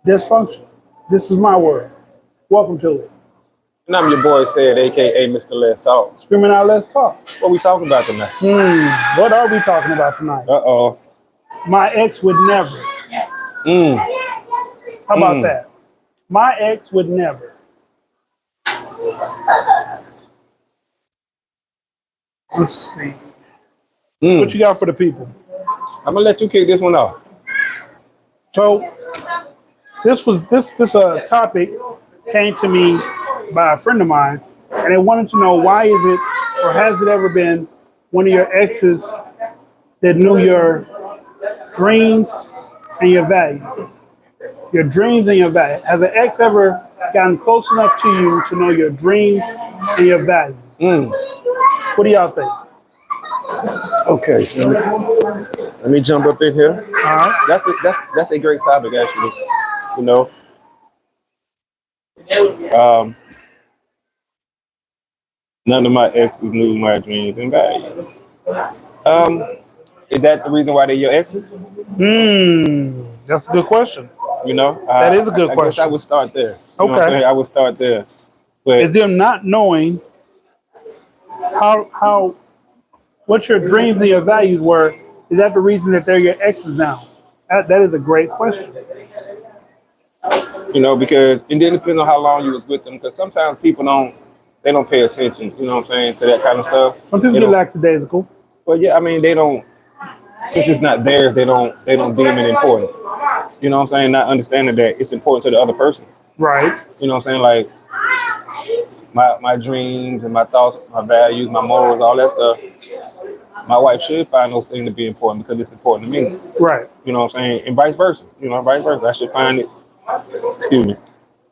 Dysfunction. This is my word. Welcome to it. And I'm your boy said, aka Mr. Let's Talk. Screaming out, let's talk. What we talking about tonight? What are we talking about tonight? Uh-oh. My ex would never. Mm. How about that? My ex would never. Let's see. What you got for the people? I'm gonna let you kick this one off. So this topic came to me by a friend of mine, and they wanted to know why is it or has it ever been one of your exes that knew your dreams and your value? Your dreams and your value. Has an ex ever gotten close enough to you to know your dreams and your values? What do y'all think? Okay, let me jump up in here. All right. That's a great topic, actually. You know, none of my exes knew my dreams and values. Is that the reason why they're your exes? That's a good question. You know, That is a good I question. guess I would start there. You know what I'm Okay. saying? I would start there. But Is them not knowing how what your dreams and your values were, is that the reason that they're your exes now? That is a great question. you know, because it then depends on how long you was with them. Because sometimes people don't pay attention. You know what I'm saying, to that kind of stuff. Some people They get don't- lackadaisical. But yeah, I mean, they don't. Since it's not theirs, they don't deem it important. You know what I'm saying? Not understanding that it's important to the other person. Right. You know what I'm saying? Like my dreams and my thoughts, my values, my morals, all that stuff. My wife should find those things to be important because it's important to me. Right. You know what I'm saying? And vice versa. You know, vice versa. I should find it. Excuse me.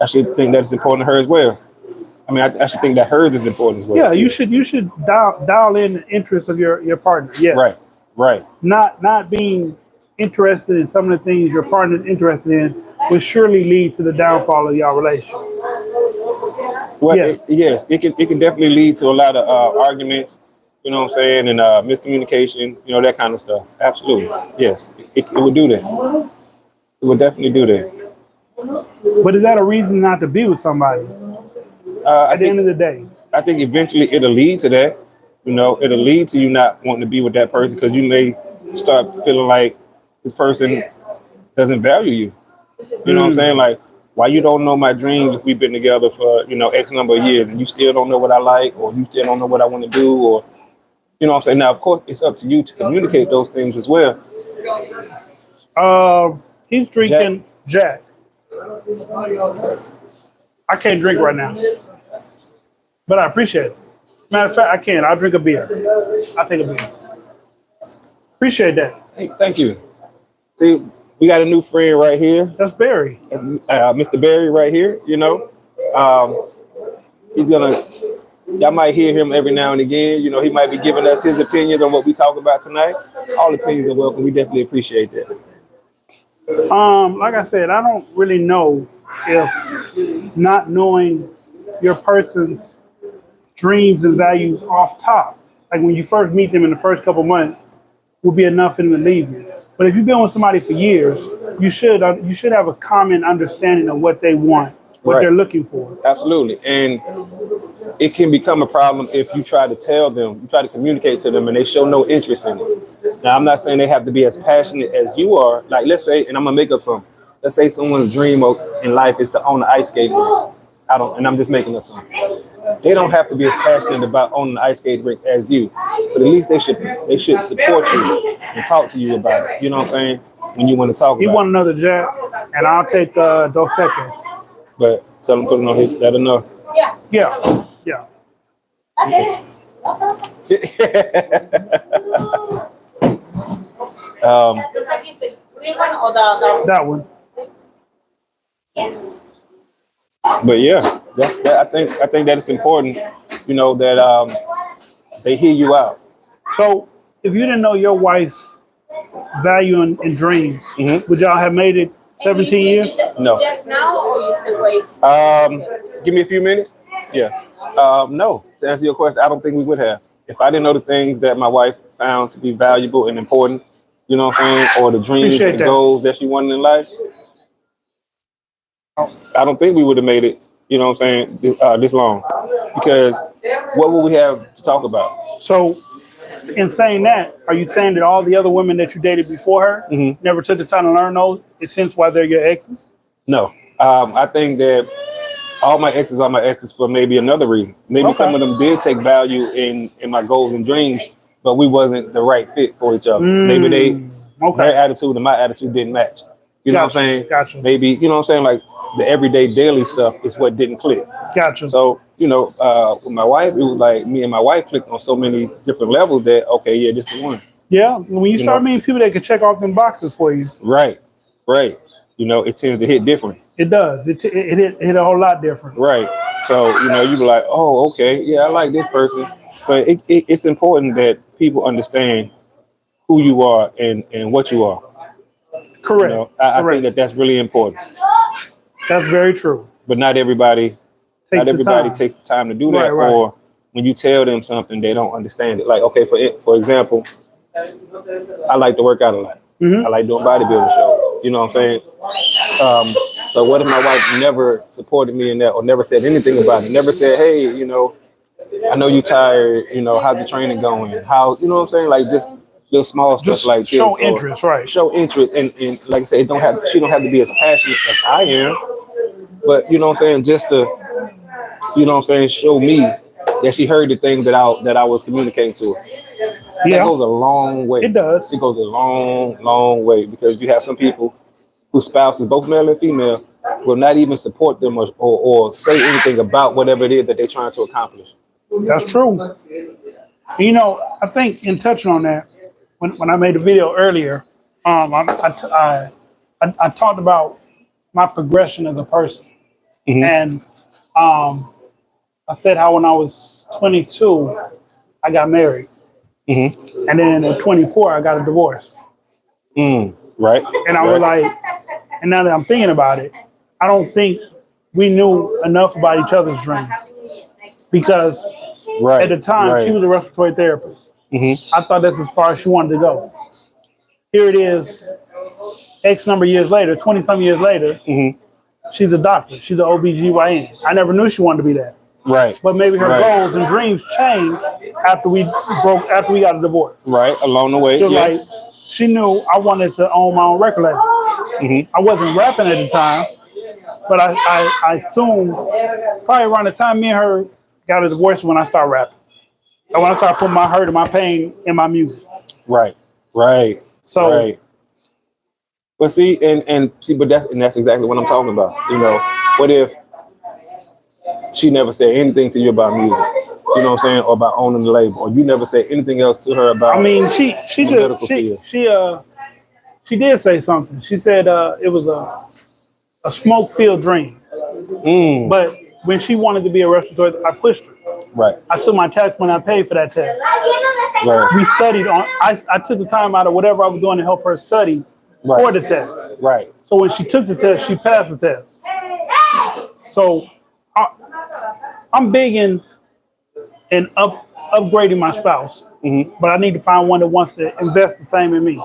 I should think that it's important to her as well. I mean, I should think that hers is important as well. Yeah, too. you should dial in the interests of your partner. Yes. Right. Not being interested in some of the things your partner is interested in will surely lead to the downfall of your relationship. Well, Yes. yes, it can definitely lead to a lot of arguments. You know what I'm saying, and miscommunication. You know, that kind of stuff. Absolutely, yes, it would do that. It would definitely do that. But is that a reason not to be with somebody I at the end think of the day? I think eventually it'll lead to that. You know, it'll lead to you not wanting to be with that person because you may start feeling like this person doesn't value you. You know what I'm saying? Like, why you don't know my dreams if we've been together for, X number of years and you still don't know what I like or you still don't know what I want to do or, you know what I'm saying? Now, of course, it's up to you to communicate those things as well. He's drinking Jack. I can't drink right now, but I appreciate it. Matter of fact, I can. I'll drink a beer. I'll take a beer. Appreciate that. Hey, thank you. See, we got a new friend right here. That's Barry. That's Mr. Barry right here, He's gonna, y'all might hear him every now and again. You know, he might be giving us his opinions on what we talk about tonight. All opinions are welcome. We definitely appreciate that. Like I said, I don't really know if not knowing your person's dreams and values off top, like when you first meet them in the first couple months, will be enough for them to leave you. But if you've been with somebody for years, you should have a common understanding of what they want, what Right. they're looking for. Absolutely. And it can become a problem if you try to tell them, you try to communicate to them and they show no interest in it. Now, I'm not saying they have to be as passionate as you are. Like, let's say, and I'm going to make up something. Let's say someone's dream in life is to own an ice skate rink. And I'm just making up something. They don't have to be as passionate about owning an ice skate rink as you, but at least they should support you and talk to you about it. You know what I'm saying? When you want to talk He about want another Jack, and I'll take Dos Seconds. it. But tell them put it on his, that enough. Yeah. The second is the green one or the That one. But yeah, I think that it's important, that they hear you out. So, if you didn't know your wife's value and dreams, Mhm. would y'all have made it 17 years? No. Jack now or you still wait? Give me a few minutes. Yeah. No. To answer your question, I don't think we would have. If I didn't know the things that my wife found to be valuable and important, you know what I'm saying, or the dreams Appreciate and that. goals that she wanted in life, I don't think we would have made it. You know what I'm saying? This long, because what would we have to talk about? So, in saying that, are you saying that all the other women that you dated before her never took the time to learn those? It's hence why they're your exes? No, I think that all my exes are my exes for maybe another reason. Maybe some of them did take value in my goals and dreams, but we wasn't the right fit for each other. Maybe their attitude and my attitude didn't match. You know what I'm saying? Gotcha. Maybe, you know what I'm saying? Like the everyday daily stuff is what didn't click. Gotcha. So, you know, with my wife, it was like me and my wife clicked on so many different levels that, okay, yeah, this the one. Yeah, when you start meeting people that can check off them boxes for you. Right. You know, it tends to hit different. It does. It hit a whole lot different. Right. So, you know, you be like, oh, okay, yeah, I like this person. But it's important that people understand who you are and what you are. Correct. You know, I think that's really important. That's very true. But not everybody takes the time to do that. Right. Or when you tell them something, they don't understand it. Like, okay, for example, I like to work out a lot. I like doing bodybuilding shows. You know what I'm saying? So what if my wife never supported me in that, or never said anything about it? Never said, hey, you know, I know you're tired. You know, how's the training going? How, you know what I'm saying? Like just little small stuff like this. Show interest, right? Show interest, and like I said, she don't have to be as passionate as I am. But you know what I'm saying? Just to, you know what I'm saying, show me that she heard the thing that I was communicating to her. Yeah. That goes a long way. It does. It goes a long, long way, because you have some people whose spouses, both male and female, will not even support them or say anything about whatever it is that they're trying to accomplish. That's true. You know, I think in touching on that, when I made a video earlier, I talked about my progression as a person, and I said how when I was 22, I got married. And then at 24, I got a divorce. Right. And I was like, and now that I'm thinking about it, I don't think we knew enough about each other's dreams. Because at the time, she was a respiratory therapist. I thought that's as far as she wanted to go. Here it is, X number of years later, 20-some years later, she's a doctor. She's an OBGYN. I never knew she wanted to be that. Right. But maybe her goals and dreams changed after we got a divorce. Right. Along the way. So like she knew I wanted to own my own record label. I wasn't rapping at the time, but I assumed probably around the time me and her got a divorce when I started rapping. And when I started putting my hurt and my pain in my music. Right. So but see, and but that's exactly what I'm talking about. You know, what if she never said anything to you about music? You know what I'm saying? Or about owning the label, or you never said anything else to her about. I mean, she did say something. She said it was a smoke-filled dream. But when she wanted to be a respiratory, I pushed her. Right. I took my tax money. I paid for that test. Right. We studied on. I took the time out of whatever I was doing to help her study for the test. Right. So when she took the test, she passed the test. So I'm big in upgrading my spouse, but I need to find one that wants to invest the same in me.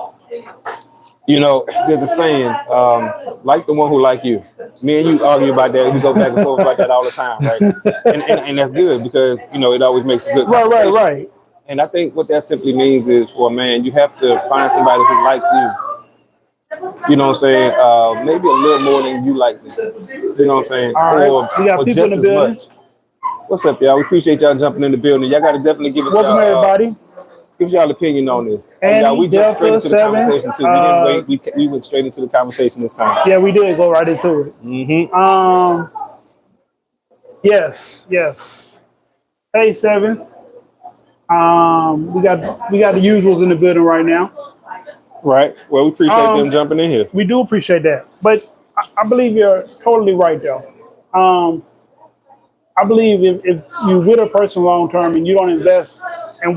You know, there's a saying, like the one who like you. Me and you argue about that. We go back and forth about that all the time, right? And that's good, because, you know, it always makes a good conversation. Right. And I think what that simply means is, for a man, you have to find somebody who likes you. You know what I'm saying? Maybe a little more than you like them. You know what I'm saying? All right. We got or people just in the as building. much. What's up, y'all? We appreciate y'all jumping in the building. Y'all got to definitely give us Welcome, everybody. Give y'all opinion on this. And y'all, we jumped straight into the Delta conversation too. We didn't wait. We went straight into the conversation this time. Yeah, we did go right into it. Yes. Hey, 7th. We got the usuals in the building right now. Right. Well, we appreciate them jumping in here. We do appreciate that, but I believe you're totally right, though. I believe if you with a person long term and you don't invest in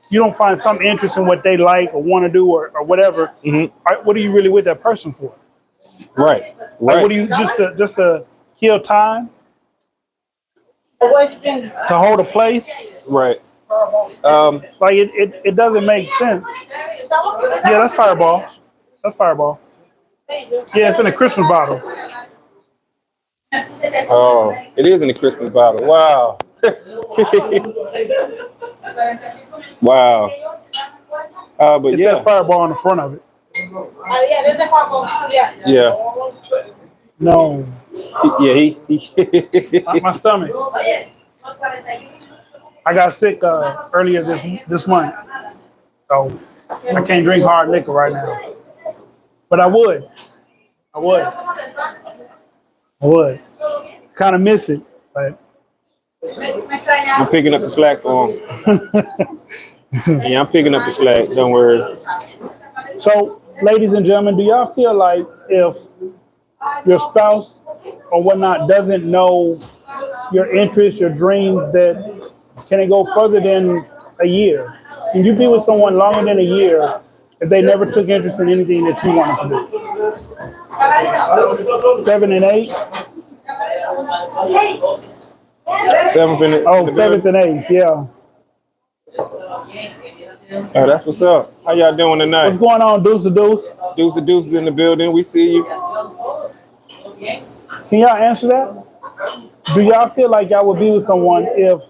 you don't find some interest in what they like or want to do or whatever, what are you really with that person for? Right. Like, what do you just to kill time? To hold a place? Right. Like it doesn't make sense. Yeah, that's Fireball. Yeah, it's in a Christmas bottle. Oh, it is in the Christmas bottle. Wow. Wow. But It says yeah, Fireball on the front of it. Yeah, there's a purple. Yeah. yeah, No, yeah. He my stomach. I got sick earlier this month, so I can't drink hard liquor right now. But I would. I would. I would. Kind of miss it, but I'm picking up the slack for him. Yeah, I'm picking up the slack. Don't worry. so, ladies and gentlemen, do y'all feel like if your spouse or whatnot doesn't know your interests, your dreams, that can it go further than a year? Can you be with someone longer than a year if they never took interest in anything that you wanted to do? 7 and 8? 7th in the, Oh, 7th and 8th, yeah. Oh, that's what's up. How y'all doing What's tonight? going on, Deuce to Deuce? Deuces in the building. We see you. Can y'all answer that? Do y'all feel like y'all would be with someone if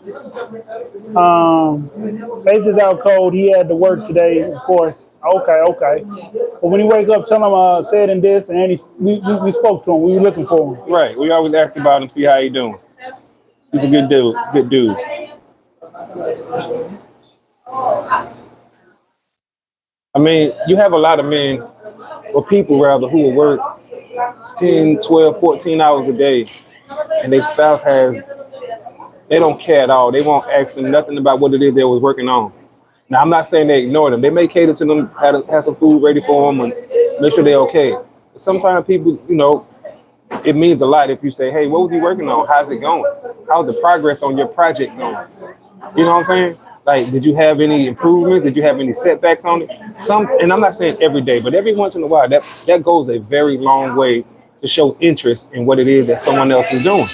Faith is out cold, he had to work today, of course. Okay. But when he wake up, tell him said and this, and we spoke to him. We were looking for him. Right. We always ask about him, see how he doing. He's a good dude. Good dude. I mean, you have a lot of men, or people rather, who will work 10, 12, 14 hours a day, and their spouse they don't care at all. They won't ask them nothing about what it is they was working on. Now, I'm not saying they ignore them. They may cater to them, have some food ready for them, and make sure they're okay. But sometimes people, it means a lot if you say, hey, what was you working on? How's it going? How's the progress on your project going? You know what I'm saying? Like, did you have any improvements? Did you have any setbacks on it? And I'm not saying every day, but every once in a while, that goes a very long way to show interest in what it is that someone else is doing.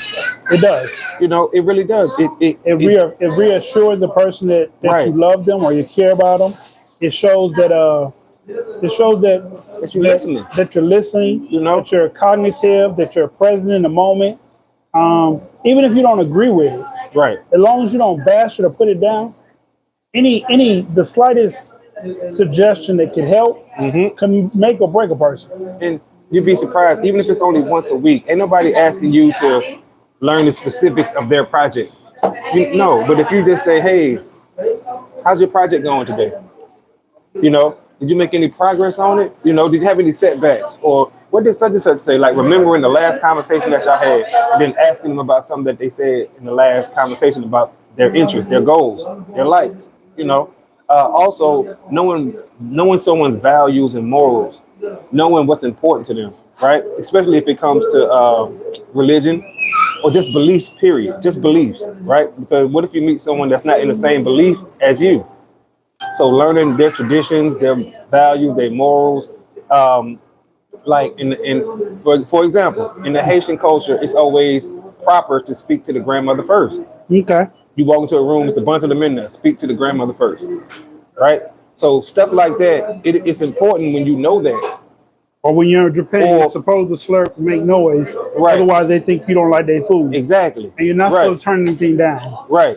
It does. It really does. It reassures the person that Right. you love them or you care about them. It shows that That you're listening. that you're listening. That you're cognitive. That you're present in the moment. Even if you don't agree with it, Right. as long as you don't bash it or put it down, the slightest suggestion that could help can make or break a person. And you'd be surprised, even if it's only once a week. Ain't nobody asking you to learn the specifics of their project. No, but if you just say, hey, how's your project going today? Did you make any progress on it? Did you have any setbacks? Or what did such and such say? Like remembering the last conversation that y'all had and then asking them about something that they said in the last conversation about their interests, their goals, their likes, Also knowing someone's values and morals, knowing what's important to them, right? Especially if it comes to religion or just beliefs, period. Just beliefs, right? Because what if you meet someone that's not in the same belief as you? So learning their traditions, their values, their morals. Like for example, in the Haitian culture, it's always proper to speak to the grandmother first. Okay. You walk into a room, it's a bunch of them in there. Speak to the grandmother first, right? So stuff like that, it's important when you know that. Or when you're in Japan, you're supposed to slurp and make noise. Right. Otherwise, they think you don't like their food. Exactly. And you're not supposed to turn anything down. Right.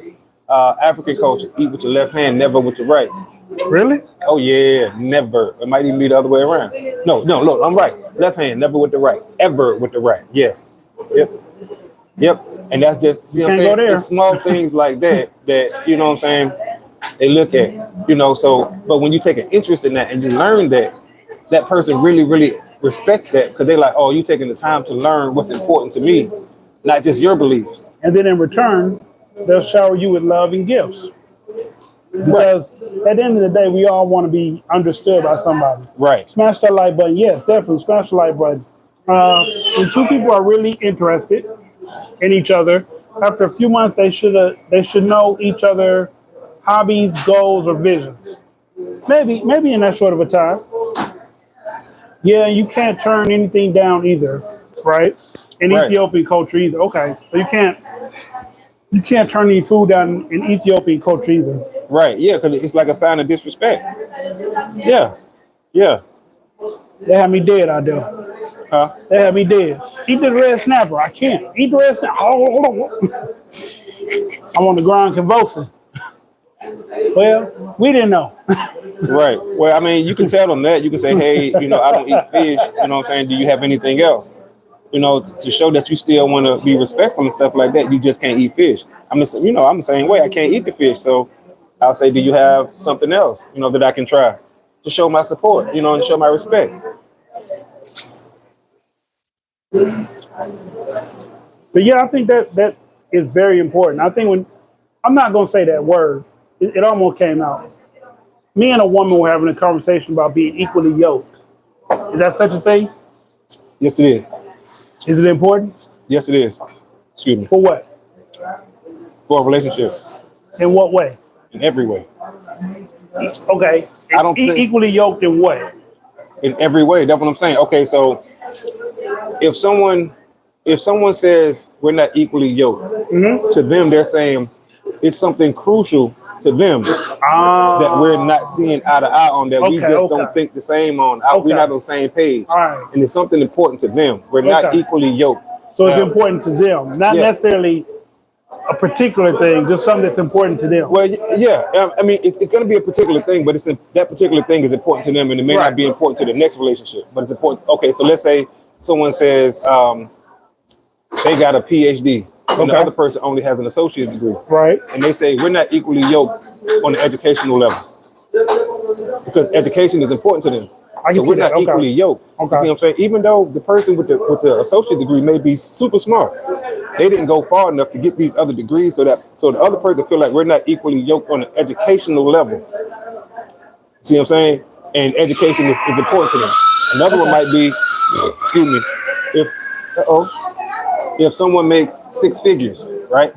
African culture, eat with your left hand, never with your right. Really? Oh yeah, never. It might even be the other way around. No, look, I'm right. Left hand, never with the right. Ever with the right. Yes. Yep. And that's just, see what I'm saying? It's small things like that, you know what I'm saying, they look at, so, but when you take an interest in that and you learn that person really, really respects that because they're like, oh, you taking the time to learn what's important to me, not just your beliefs. And then in return, they'll shower you with love and gifts. Because at the end of the day, we all want to be understood by somebody. Right. Smash that like button. Yes, definitely smash the like button. When two people are really interested in each other, after a few months, they should know each other hobbies, goals, or visions. Maybe in that short of a time. Yeah, you can't turn anything down either, right? In Ethiopian culture either. Okay, so you can't turn any food down in Ethiopian culture either. Right, yeah, because it's like a sign of disrespect. Yeah. They have me dead out there. Huh? They have me dead. Eat the red snapper. I can't. Eat the red snapper. I'm on the ground convulsing. Well, we didn't know. Right. Well, I mean, you can tell them that. You can say, hey, I don't eat fish. You know what I'm saying? Do you have anything else? To show that you still want to be respectful and stuff like that. You just can't eat fish. I'm the same way. I can't eat the fish. So I'll say, do you have something else, that I can try to show my support, and show my respect? But yeah, I think that is very important. I think when I'm not gonna say that word, it almost came out. Me and a woman were having a conversation about being equally yoked. Is that such a thing? Yes, it is. Is it important? Yes, it is. Excuse me. For what? For a relationship, In what way? in every way. Okay. I don't think- Equally yoked in what? In every way. That's what I'm saying. Okay, so if someone says we're not equally yoked, to them they're saying it's something crucial to them that we're not seeing eye to eye on, that we Okay, just okay. don't think the same on. Okay. We're not on the same page. All right. And it's something important to them. We're not Okay. equally yoked. So it's Now, important to them, not Yeah. necessarily a particular thing, just something that's important to them. Well, yeah. I mean, it's going to be a particular thing, but that particular thing is important to them, and it may Right. not be important to the next relationship, but it's important. Okay, so let's say someone says they got a PhD, and the Okay. other person only has an associate's degree, Right. and they say we're not equally yoked on the educational level because education is important to them. I can So see we're that. not Okay. equally yoked. Okay. You see what I'm saying? Even though the person with the associate degree may be super smart, they didn't go far enough to get these other degrees, so the other person feel like we're not equally yoked on the educational level. See what I'm saying? And education is important to them. Another one might be, excuse me, if someone makes six figures, right,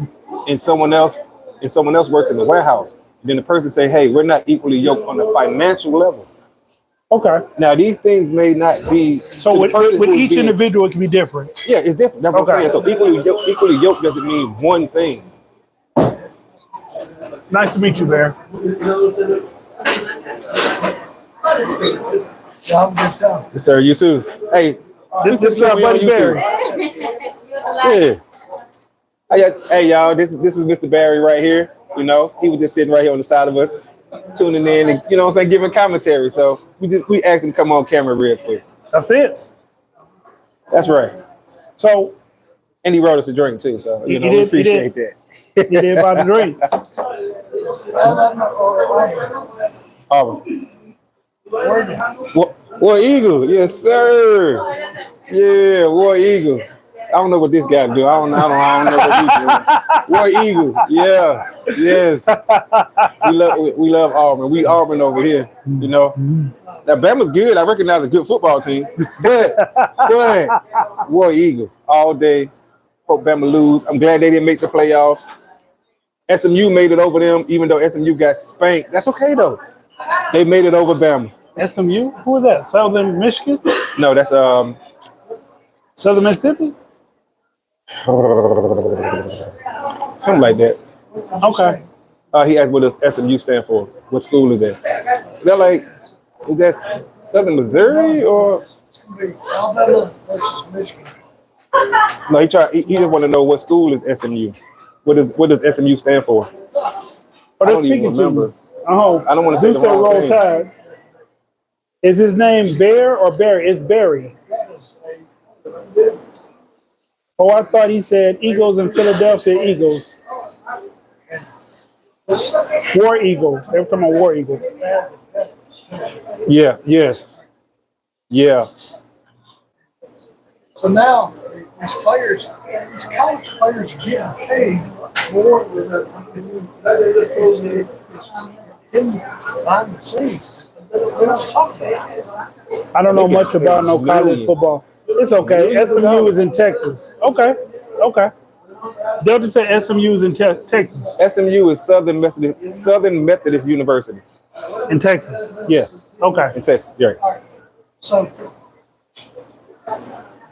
and someone else works in the warehouse, then the person say, hey, we're not equally yoked on the financial level. Okay. Now these things may not be So to the with person who's each being- individual, it can be different. Yeah, it's different. That's what Okay. I'm saying. So equally yoked doesn't mean one thing. Nice to meet you, Bear. Have a good time. Yes, sir. You too. Hey, This is our buddy Barry. Yeah. Hey, y'all. This is Mr. Barry right here. He was just sitting right here on the side of us, tuning in, and what I'm saying, giving commentary. So we asked him to come on camera real quick. That's it. That's right. So And he wrote us a drink too. So He we did, he appreciate did. that. you did buy the drinks. Auburn. War Eagle, yes, sir. Yeah, War Eagle. I don't know what this guy do. I don't know what he do. War Eagle, yeah, yes. We love Auburn. We Auburn over here, Now Bama's good. I recognize a good football team, but War Eagle all day. Hope Bama lose. I'm glad they didn't make the playoffs. SMU made it over them, even though SMU got spanked. That's okay though. They made it over Bama. SMU? Who is that? Southern Michigan? No, that's Southern Mississippi? something like that. Okay. He asked what does SMU stand for? What school is that? Is that Southern Missouri or? Alabama versus Michigan. No, he just want to know what school is SMU. What does SMU stand for? Oh, I they're don't even speaking to remember. me. Oh, I don't wanna say the Zeus said wrong Roll thing. Tide. Is his name Bear or Barry? It's Barry. Oh, I thought he said Eagles in Philadelphia Eagles. War Eagle. They were talking about War Eagle. Yeah. Yes. Yeah. So now these college players are getting paid more than it's hidden behind the scenes. They don't talk about it. I don't know much about no college football. It's okay. SMU is in Texas. Okay. Delta said SMU is in Texas. SMU is Southern Methodist University. In Texas. Yes, Okay. in Texas. Yeah. So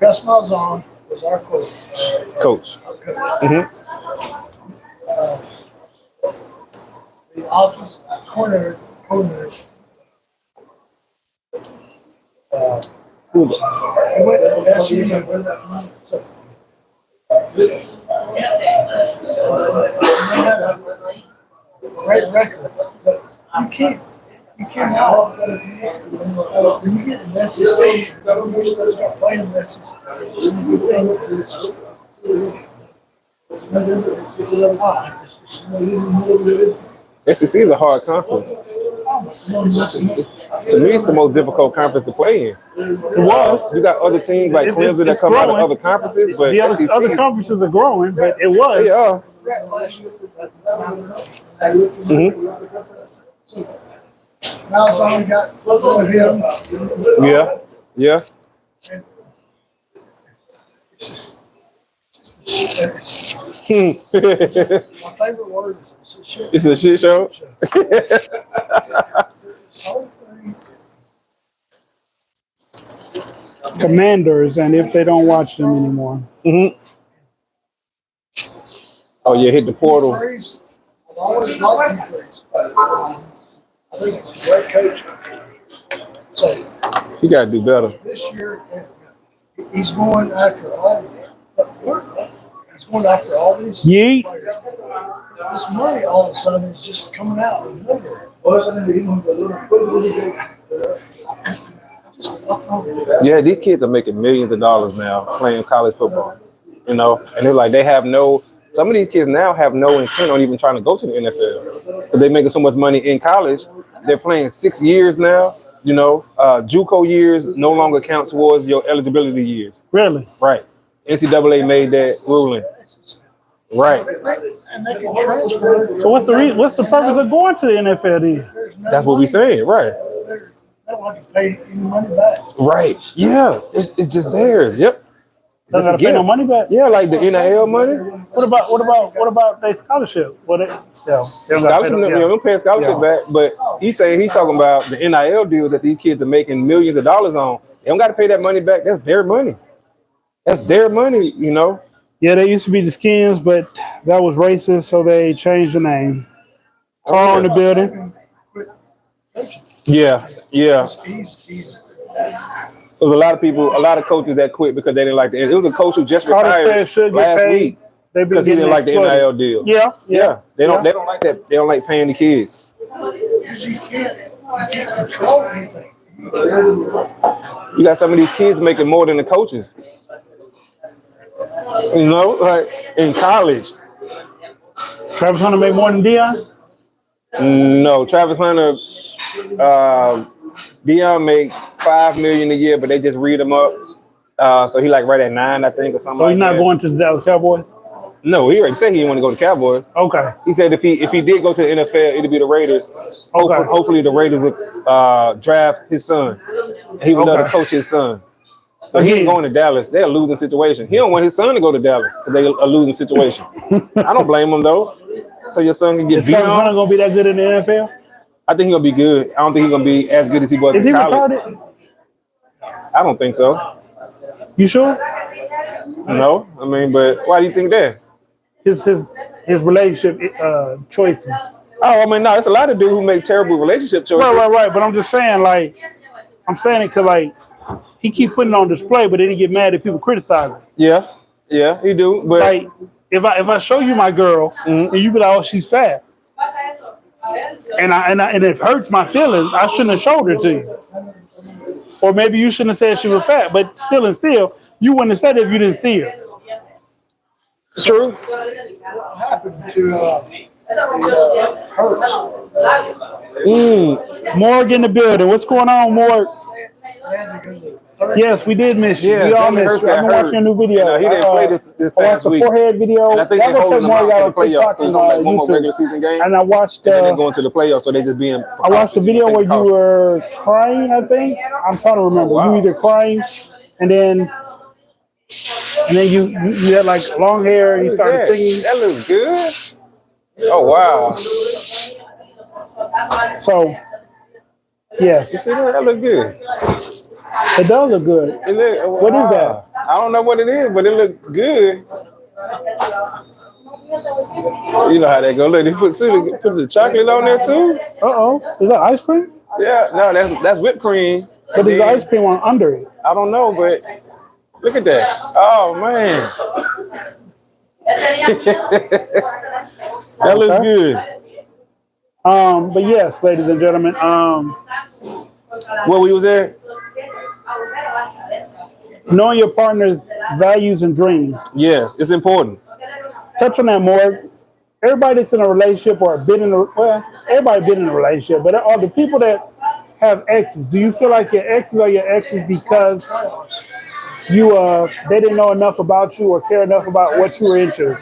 Gus Malzahn was our coach. Coach. The offensive coordinator. Who the- He went to SU. He had a great record, but you cannot, when you get in the SEC, you're supposed to start playing in the SEC. You think it's just, SEC is a hard conference. To me, it's the most difficult conference to play in. It was. You got other teams like It's- Clemson that it's come out of growing. other conferences, but The other SEC, conferences are growing, but it was. they are. Malzahn got one of him. Yeah, yeah. My favorite word is shit. It's a shit show. Whole thing. Commanders, and if they don't watch them anymore. Oh yeah, hit the portal. Freeze, I've always liked Hugh Freeze. I think he's a great coach. So He gotta do better. this year, he's going after all of them. He's going after all these Yeet. players. This money all of a sudden is just coming out of nowhere. Yeah, these kids are making millions of dollars now playing college football. You know, and they're like, they have no. Some of these kids now have no intent on even trying to go to the NFL because they're making so much money in college. They're playing 6 years now. You know, JUCO years no longer count towards your eligibility years. Really? Right. NCAA made that ruling. Right. And they can transfer. So what's the purpose of going to the NFL then? There's no That's what we money. saying. Right. They don't have to pay any money back. Right. Yeah. It's just theirs. Yep. They It's a gotta pay no gift. money back. Yeah, like the NIL money. What about their scholarship? What they don't gotta Scholarship, pay them, you know, don't pay scholarship Yeah. back, but he's saying he's talking about the NIL deal that these kids are making millions of dollars on. They don't got to pay that money back. That's their money. That's their money, you know. Yeah, they used to be the Skins, but that was racist, so they changed the name. Carl in the building. Yeah, yeah. He's There's a lot of people, a lot of coaches that quit because they didn't like the. It was a coach who just Carter retired said should get last paid. week They've been because he getting didn't like the exploited. NIL deal. Yeah, Yeah, they don't. yeah. They don't like that. They don't like paying the kids. you can't control anything. You got some of these kids making more than the coaches. You know, like in college. Travis Hunter made more than Deion. No, Travis Hunter, Deion make $5 million a year, but they just read him up. So he like right at 9, I think, or something. So he's like not that. going to the Dallas Cowboys. No, he already said he didn't want to go to Cowboys. Okay. He said if he did go to the NFL, it'd be the Raiders. Hopefully the Raiders would draft his son. He would love to Okay. coach his son. But he ain't Again. going to Dallas. They're a losing situation. He don't want his son to go to Dallas because they're a losing situation. I don't blame him though. So your son can get Is beat Travis Hunter on. gonna be that good in the NFL? I think he's gonna be good. I don't think he's gonna be as good as he was Is in he college. retarded? I don't think so. You sure? No, I mean, but why do you think that? His relationship choices. Oh, I mean, no, it's a lot of dudes who make terrible relationship choices. Right. But I'm just saying, like, I'm saying it because, like, he keep putting it on display, but then he get mad if people criticize him. Yeah, he do. But Like, if I show you my girl and you be like, oh, she's fat, and it hurts my feelings, I shouldn't have showed her to you. Or maybe you shouldn't have said she was fat, but still, you wouldn't have said it if you didn't see her. true. What happened to Hurts? Morg in the building. What's going on, Morg? They had to go to third. Yes, we did miss you. Yeah, We all Jalen missed Hurts you. I've been got watching your hurt. new video. You know, he didn't play this I watched past the week. forehead video. And I think Y'all they're gonna holding check him more out y'all for the playoffs. TikTok There's and only like one more regular YouTube. season game, And I watched and then they're going to the playoffs, so they just being. I watched the video where you were crying, I think. I'm trying to remember. Wow. You either crying and then you had like long hair and you started Yeah, singing. that looks good. Oh wow! So yes, You see that? That look good. it does look good. It look, What is that? I don't know what it is, but it look good. You know how that go. Look, they put the chocolate on there too. Is that ice cream? Yeah, no, that's whipped cream. But there's ice cream on under it. I don't know, but look at that. Oh man, that looks good. But yes, ladies and gentlemen, Where we was at? knowing your partner's values and dreams. Yes, it's important. Touch on that more. Everybody that's in a relationship or been in a everybody been in a relationship, but all the people that have exes, do you feel like your exes are your exes because you they didn't know enough about you or care enough about what you were into?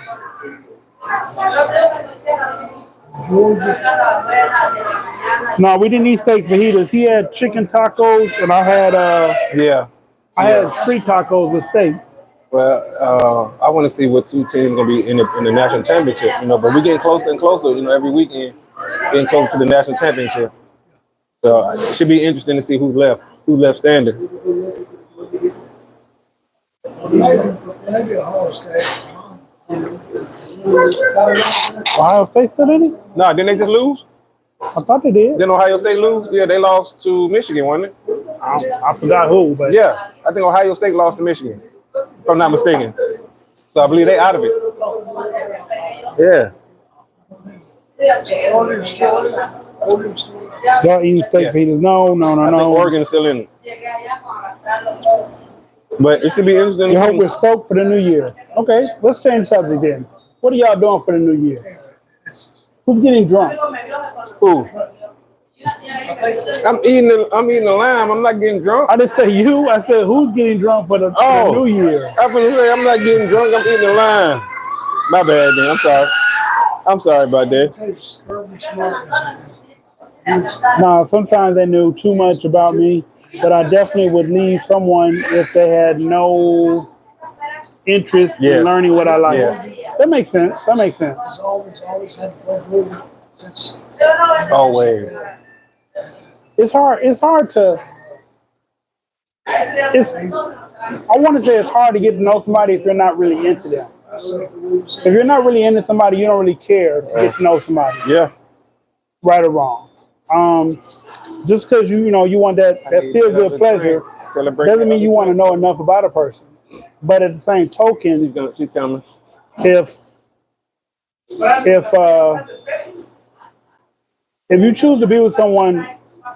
No, we didn't eat steak fajitas. He had chicken tacos and I had Yeah. street tacos with steak. Well, I want to see what two teams gonna be in the national championship. But we're getting closer and closer. Every weekend, getting closer to the national championship. So it should be interesting to see who's left standing. Maybe a Ohio State. Ohio State still in it? No, didn't they just lose? I thought they did. Didn't Ohio State lose? Yeah, they lost to Michigan, wasn't it? I forgot who, but Yeah, I think Ohio State lost to Michigan, if I'm not mistaken. So I believe they out of it. Yeah. Oregon still in it. Oregon still in it. y'all eating steak Yeah. fajitas. No. I think Oregon's still in it. But it should be interesting. You hope we're stoked for the new year. Okay, let's change subject then. What are y'all doing for the new year? Who's getting drunk? Ooh. I'm eating the lime. I'm not getting drunk. I didn't say you. I said who's getting drunk for the new year? I'm gonna say I'm not getting drunk. I'm eating the lime. My bad, then. I'm sorry. I'm sorry about that. Tastes terribly smart. No, sometimes they knew too much about me, but I definitely would leave someone if they had no interest Yes. in learning what I like. Yeah. That makes sense. He's always had to play good since Always. It's hard to. I want to say it's hard to get to know somebody if you're not really into them. If you're not really into somebody, you don't really care to get to know somebody, Yeah. right or wrong. Just because you want that feel good pleasure Celebrate. doesn't mean you want to know enough about a person. But at the same token, She's coming. if you choose to be with someone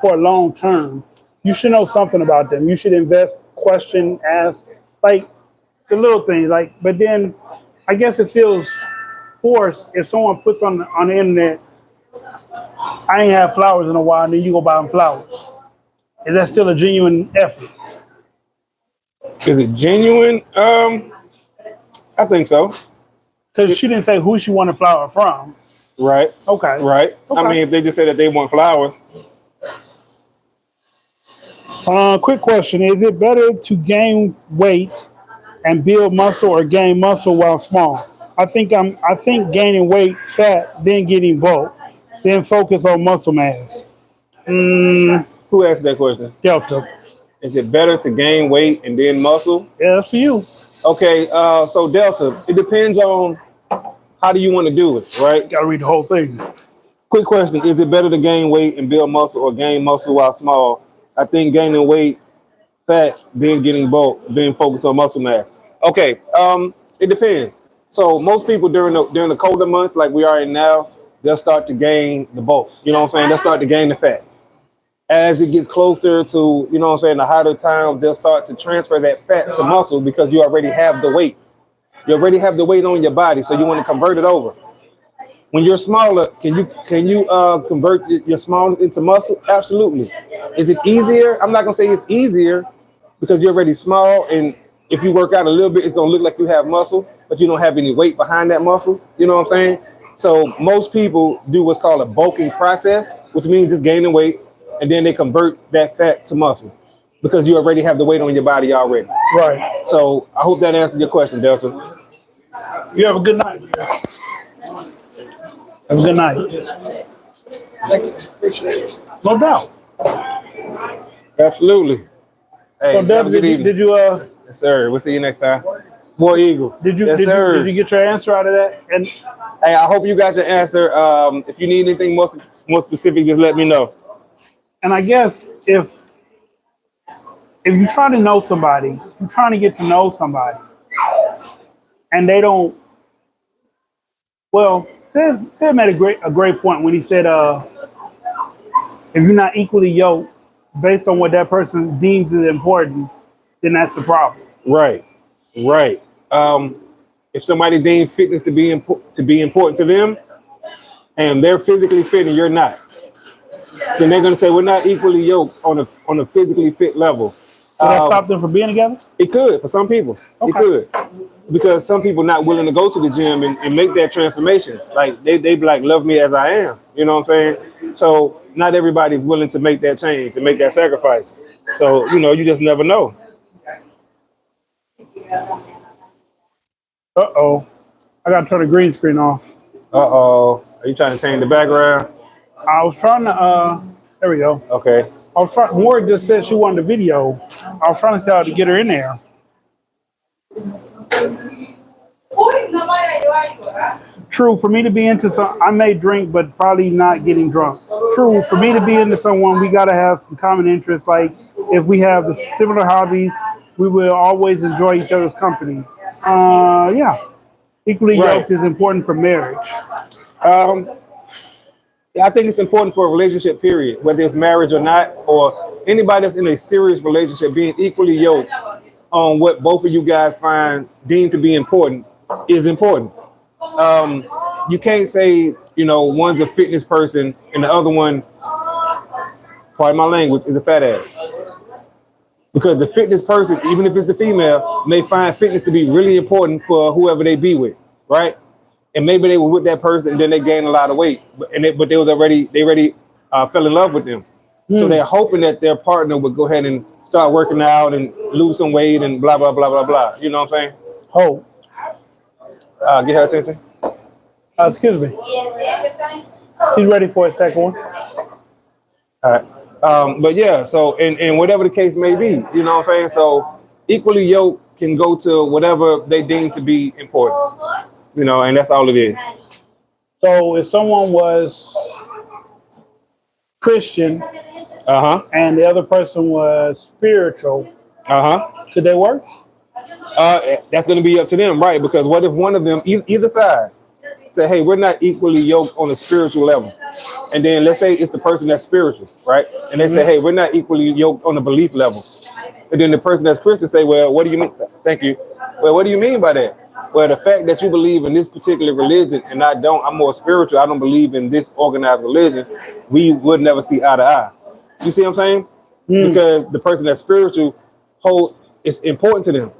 for a long term, you should know something about them. You should invest, question, ask, like the little things. But then I guess it feels forced if someone puts on the internet, I ain't had flowers in a while, and then you go buy them flowers. Is that still a genuine effort? Is it genuine? I think so. Because she didn't say who she wanted flower from. Right. Okay. Right. Okay. I mean, if they just say that they want flowers. Quick question. Is it better to gain weight and build muscle or gain muscle while small? I think gaining weight, fat, then getting bulk, then focus on muscle mass. Who asked that question? Delta. Is it better to gain weight and then muscle? Yeah, that's for you. Okay, so Delta, it depends on how do you want to do it, right? Gotta read the whole thing. Quick question, is it better to gain weight and build muscle or gain muscle while small? I think gaining weight, fat, then getting bulk, then focus on muscle mass. Okay, it depends. So most people during the colder months, like we are in now, they'll start to gain the bulk. You know what I'm saying? They'll start to gain the fat. As it gets closer to, you know what I'm saying, the hotter times, they'll start to transfer that fat to muscle because you already have the weight. You already have the weight on your body, so you want to convert it over. When you're smaller, can you convert your small into muscle? Absolutely. Is it easier? I'm not gonna say it's easier because you're already small, and if you work out a little bit, it's gonna look like you have muscle, but you don't have any weight behind that muscle. You know what I'm saying? So most people do what's called a bulking process, which means just gaining weight, and then they convert that fat to muscle because you already have the weight on your body already. Right. So I hope that answered your question, Delta. You have a good night. Have a good night. Thank you. Appreciate it. No doubt. Absolutely. Hey, So, have Deb, a good evening. did you Yes, sir. We'll see you next time. War Eagle. Yes, sir. did you get your answer out of that? And Hey, I hope you got your answer. If you need anything more specific, just let me know. I guess if if you're trying to know somebody, you're trying to get to know somebody, and they don't. Well, Sid made a great point when he said, if you're not equally yoked based on what that person deems is important, then that's the problem. Right, right. If somebody deems fitness to be important to them, and they're physically fit and you're not, then they're going to say we're not equally yoked on a physically fit level. Would that stop them from being together? It could for some people. It could, because some people not willing to go to the gym and make that transformation. Like they be like, love me as I am. You know what I'm saying? So not everybody's willing to make that change, to make that sacrifice. So you just never know. Uh-oh. I got to turn the green screen off. Uh-oh. Are you trying to change the background? I was trying to, there we go. Okay. I was trying, Morgan just said she wanted a video. I was trying to tell her to get her in there. True, for me to be into I may drink, but probably not getting drunk. True, for me to be into someone, we got to have some common interests. Like, if we have the similar hobbies, we will always enjoy each other's company. Yeah. Equally yoked is important for marriage. I think it's important for a relationship, period, whether it's marriage or not, or anybody that's in a serious relationship, being equally yoked on what both of you guys find deemed to be important is important. You can't say, one's a fitness person and the other one, pardon my language, is a fat ass. Because the fitness person, even if it's the female, may find fitness to be really important for whoever they be with, right? And maybe they were with that person and then they gained a lot of weight, but they already fell in love with them. So they're hoping that their partner would go ahead and start working out and lose some weight and blah, blah, blah, blah, blah. You know what I'm saying? Hope. Get her attention. Excuse me. She's ready for a second one. All right. But yeah, so and whatever the case may be, you know what I'm saying? So equally yoked can go to whatever they deem to be important, and that's all it is. So if someone was Christian and the other person was spiritual, could they work? That's going to be up to them, right? Because what if one of them, either side, say, hey, we're not equally yoked on a spiritual level. And then let's say it's the person that's spiritual, right? And they say, hey, we're not equally yoked on the belief level. And then the person that's Christian say, well, what do you mean? Thank you. Well, what do you mean by that? Well, the fact that you believe in this particular religion and I don't, I'm more spiritual, I don't believe in this organized religion, we would never see eye to eye. You see what I'm saying? Because the person that's spiritual it's important to them.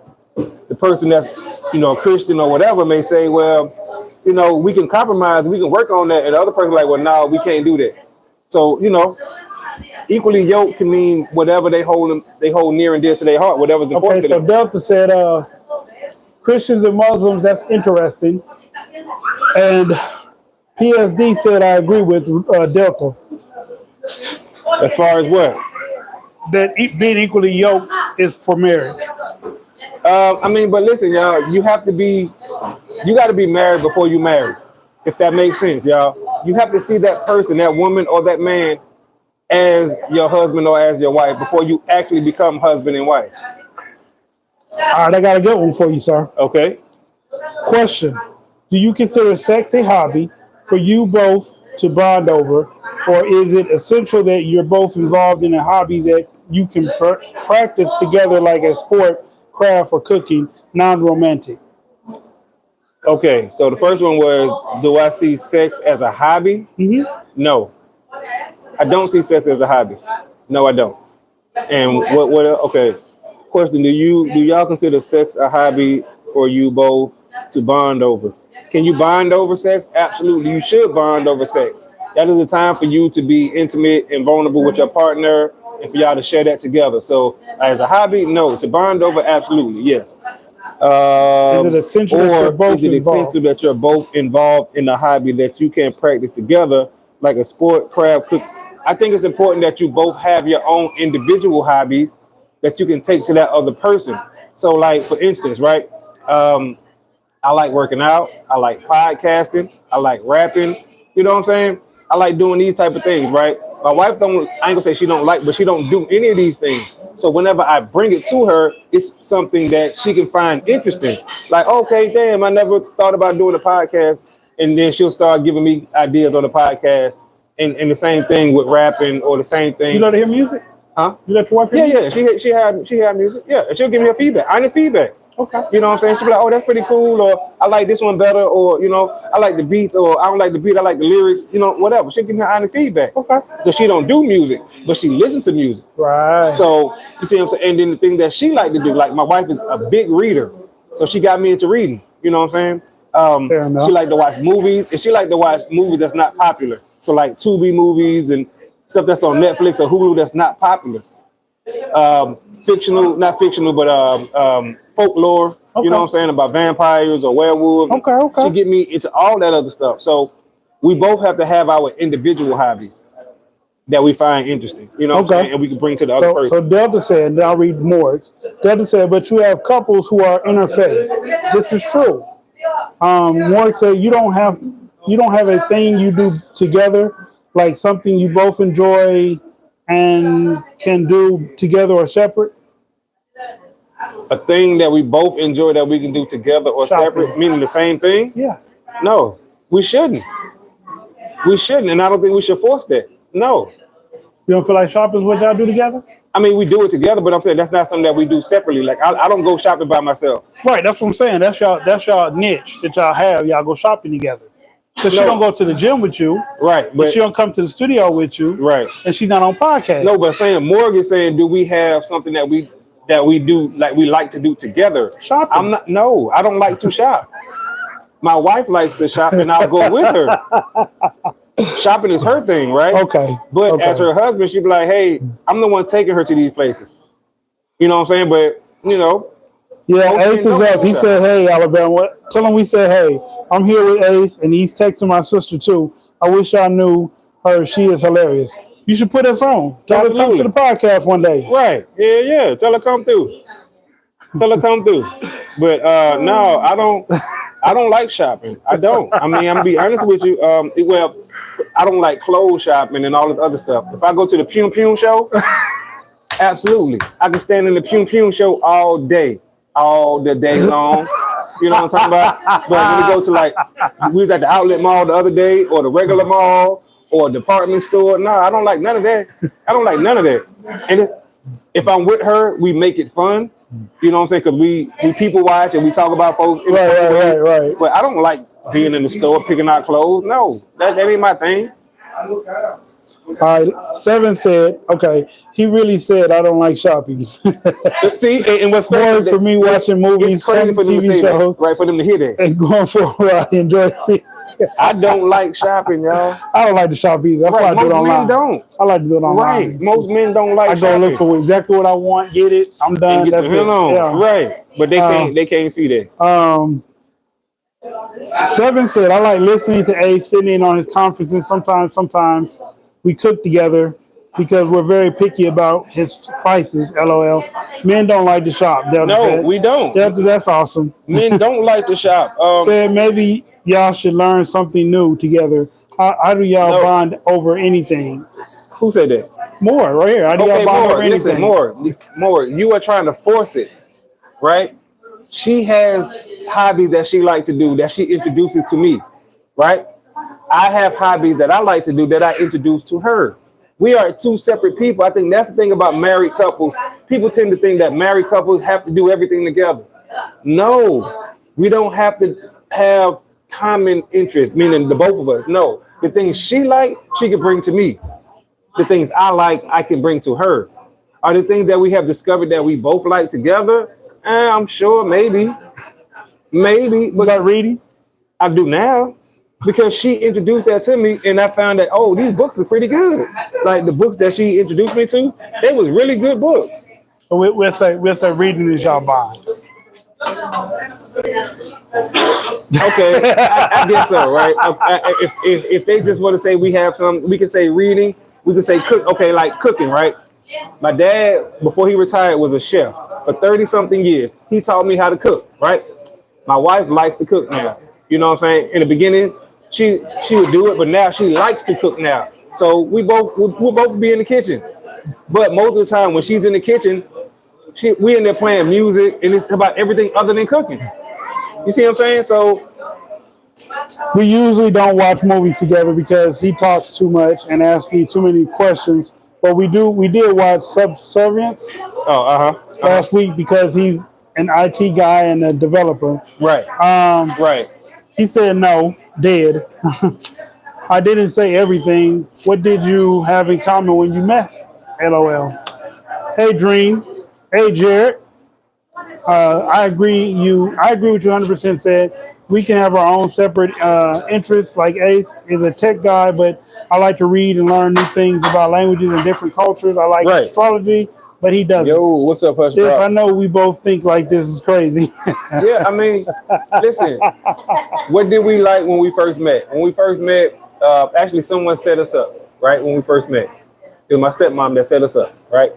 The person that's, Christian or whatever may say, well, we can compromise, we can work on that. And the other person like, well, no, we can't do that. So, equally yoked can mean whatever they hold near and dear to their heart, whatever's important to them. So Delta said, Christians and Muslims, that's interesting. And PSD said, I agree with Delta. As far as what? That being equally yoked is for marriage. But listen, y'all, you got to be married before you marry, if that makes sense, y'all. You have to see that person, that woman or that man as your husband or as your wife before you actually become husband and wife. All right, I got a good one for you, sir. Okay. Question. Do you consider sex a hobby for you both to bond over, or is it essential that you're both involved in a hobby that you can practice together like a sport, craft, or cooking, non-romantic? Okay, so the first one was, do I see sex as a hobby? No. I don't see sex as a hobby. No, I don't. And what okay. Question, do y'all consider sex a hobby for you both to bond over? Can you bond over sex? Absolutely, you should bond over sex. That is the time for you to be intimate and vulnerable with your partner and for y'all to share that together. So as a hobby, no. To bond over, absolutely, yes. Is it essential that you're both essential that you're both involved in a hobby that you can practice together, like a sport, craft, cook? I think it's important that you both have your own individual hobbies that you can take to that other person. So like, for instance, right? I like working out. I like podcasting. I like rapping. You know what I'm saying? I like doing these type of things, right? My wife I ain't gonna say she don't like, but she don't do any of these things. So whenever I bring it to her, it's something that she can find interesting. Like, okay, damn, I never thought about doing a podcast. And then she'll start giving me ideas on the podcast. And the same thing with rapping or the same thing. You let her hear music? Huh? You let your wife hear Yeah, music? yeah. She had music. Yeah, and she'll give me her feedback. Honest feedback. Okay. You know what I'm saying? She'll be like, oh, that's pretty cool, or I like this one better, or you know, I like the beats, or I don't like the beat, I like the lyrics, you know, whatever. She'll give me her honest feedback. Okay. Because she don't do music, but she listens to music. Right. So you see what I'm saying? And then the thing that she like to do, like my wife is a big reader. So she got me into reading. You know what I'm saying? Fair enough. She like to watch movies, and she like to watch movies that's not popular. So like Tubi movies and stuff that's on Netflix or Hulu that's not popular. Fictional, not fictional, but folklore. Okay. You know what I'm saying, about vampires or werewolves. Okay. She get me into all that other stuff. So we both have to have our individual hobbies that we find interesting. You know what I'm saying, and we can bring to the other So person. Delta said, and I'll read more. Delta said, but you have couples who are interfaith. This is true. Morg said you don't have a thing you do together, like something you both enjoy and can do together or separate. A thing that we both enjoy that we can do together or Shopping. separate, meaning the same thing? Yeah. No, we shouldn't. We shouldn't, and I don't think we should force that. No. You don't feel like shopping is what y'all do together? I mean, we do it together, but I'm saying that's not something that we do separately. Like, I don't go shopping by myself. Right, that's what I'm saying. That's y'all niche that y'all have. Y'all go shopping together. So she No. don't go to the gym with you, Right, but but she don't come to the studio with you, right. and she's not on podcast. No, but saying Morgan saying, do we have something that we do like we like to do together? Shopping. I'm not. No, I don't like to shop. My wife likes to shop, and I'll go with her. Shopping is her thing, right? Okay. But okay. as her husband, she'd be like, "Hey, I'm the one taking her to these places." You know what I'm saying? But you know, Yeah, most Ace men is don't up. do He that. said, hey, Alabama. Tell him we said, hey, I'm here with Ace, and he's texting my sister, too. I wish I knew her. She is hilarious. You should put us on. Tell her to come Absolutely. to the podcast one day. right? Yeah. Tell her come through. Tell her come through. But no, I don't like shopping. I don't. I mean, I'm gonna be honest with you. Well, I don't like clothes shopping and all this other stuff. If I go to the Pum Pum show, absolutely, I can stand in the Pum Pum show all day long. You know what I'm talking about? But when we go to like, we was at the outlet mall the other day, or the regular mall, or a department store. No, I don't like none of that. I don't like none of that. And if I'm with her, we make it fun. You know what I'm saying? Because we people watch and we talk about folks. In a funny way. Right. But I don't like being in the store picking out clothes. No, that ain't my thing. All right. 7 said, okay, he really said, I don't like shopping. See, and what's More crazy for me watching movies, it's crazy some for them to TV say shows, that, right? For them to hear that. and going for a ride. Enjoy it. I don't like shopping, y'all. I don't like to shop either. That's why Right, I do it most online. men don't. I like to do it online. Right, most men don't like I go shopping. look for exactly what I want, get it, I'm done. and get That's the hell on. it. Yeah. Right, but they can't see that. 7 said, I like listening to Ace sitting in on his conferences. Sometimes we cook together because we're very picky about his spices. LOL. Men don't like to shop. Delta No, said. we don't. Delta, that's awesome. Men don't like to shop. Said maybe y'all should learn something new together. How do y'all No. bond over anything? Who said that? More right here. How do Okay, y'all bond over more. Listen, anything? more. You are trying to force it, right? She has hobbies that she like to do that she introduces to me, right? I have hobbies that I like to do that I introduce to her. We are two separate people. I think that's the thing about married couples. People tend to think that married couples have to do everything together. No, we don't have to have common interests, meaning the both of us. No, the things she like, she can bring to me. The things I like, I can bring to her. Are the things that we have discovered that we both like together? I'm sure, maybe, You but like reading? I do now because she introduced that to me, and I found that these books are pretty good. Like the books that she introduced me to, they was really good books. So we'll say reading is y'all bond. Okay, I guess so, right? If they just want to say we have some, we can say reading, we can say cook. Okay, like cooking, right? My dad, before he retired, was a chef for 30-something years. He taught me how to cook, right? My wife likes to cook now. You know what I'm saying? In the beginning, she would do it, but now she likes to cook now. So we'll both be in the kitchen But most of the time when she's in the kitchen, we in there playing music and it's about everything other than cooking. You see what I'm saying? So We usually don't watch movies together because he talks too much and asks me too many questions. But we did watch Subservience last week because he's an IT guy and a developer. Right. Right. He said no, dead. I didn't say everything. What did you have in common when you met? LOL. Hey Dream. Hey Jared. I agree with you 100%. Said we can have our own separate interests. Like Ace is a tech guy, but I like to read and learn new things about languages and different cultures. I like Right. astrology, but he doesn't. Yo, what's up, Hush? This, I know we both think like this is crazy. Yeah, I mean, listen, what did we like when we first met? When we first met, actually someone set us up, right? When we first met. It was my stepmom that set us up, right?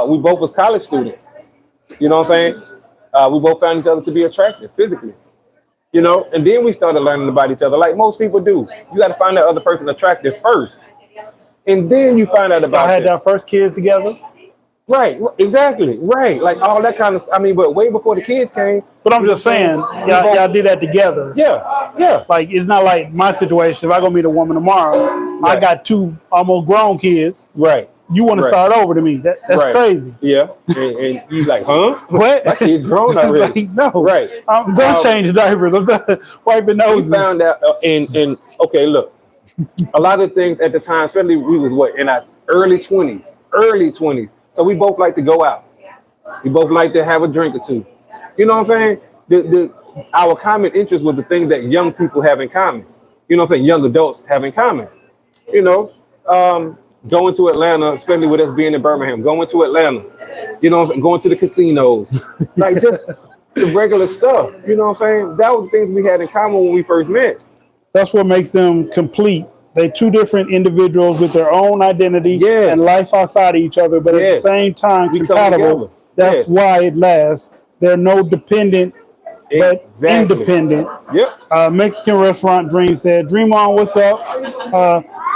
We both was college students. You know what I'm saying? We both found each other to be attractive physically. You know, and then we started learning about each other like most people do. You got to find that other person attractive first. And then you find out Y'all about had them. our first kids together. Right, exactly, right. Like all that kind of stuff. I mean, but way before the kids came. But I'm just saying, y'all did that together. Yeah, yeah. Like it's not like my situation. If I go meet a woman tomorrow, I Right. got 2 almost grown kids. Right. You want to Right. start over to me? That's Right. crazy. Yeah. And you like, huh? What? My kid's grown already. Like, no. Right. I'm gonna change diapers. I'm done wiping We noses. found out, and okay, look, a lot of things at the time, especially we was in our early 20s. So we both like to go out. We both like to have a drink or two. You know what I'm saying? Our common interest was the things that young people have in common. You know what I'm saying? Young adults have in common. You know, going to Atlanta, especially with us being in Birmingham, going to Atlanta, you know what I'm saying? Going to the casinos, like just the regular stuff. You know what I'm saying? That was the things we had in common when we first met. That's what makes them complete. They 2 different individuals with their own identity Yes. and life outside of each other, but at Yes. the same time We come compatible. together. That's Yes. why it lasts. They're no dependent, but Exactly. independent. Yep. Mexican restaurant Dream said, "Dream on, what's up?"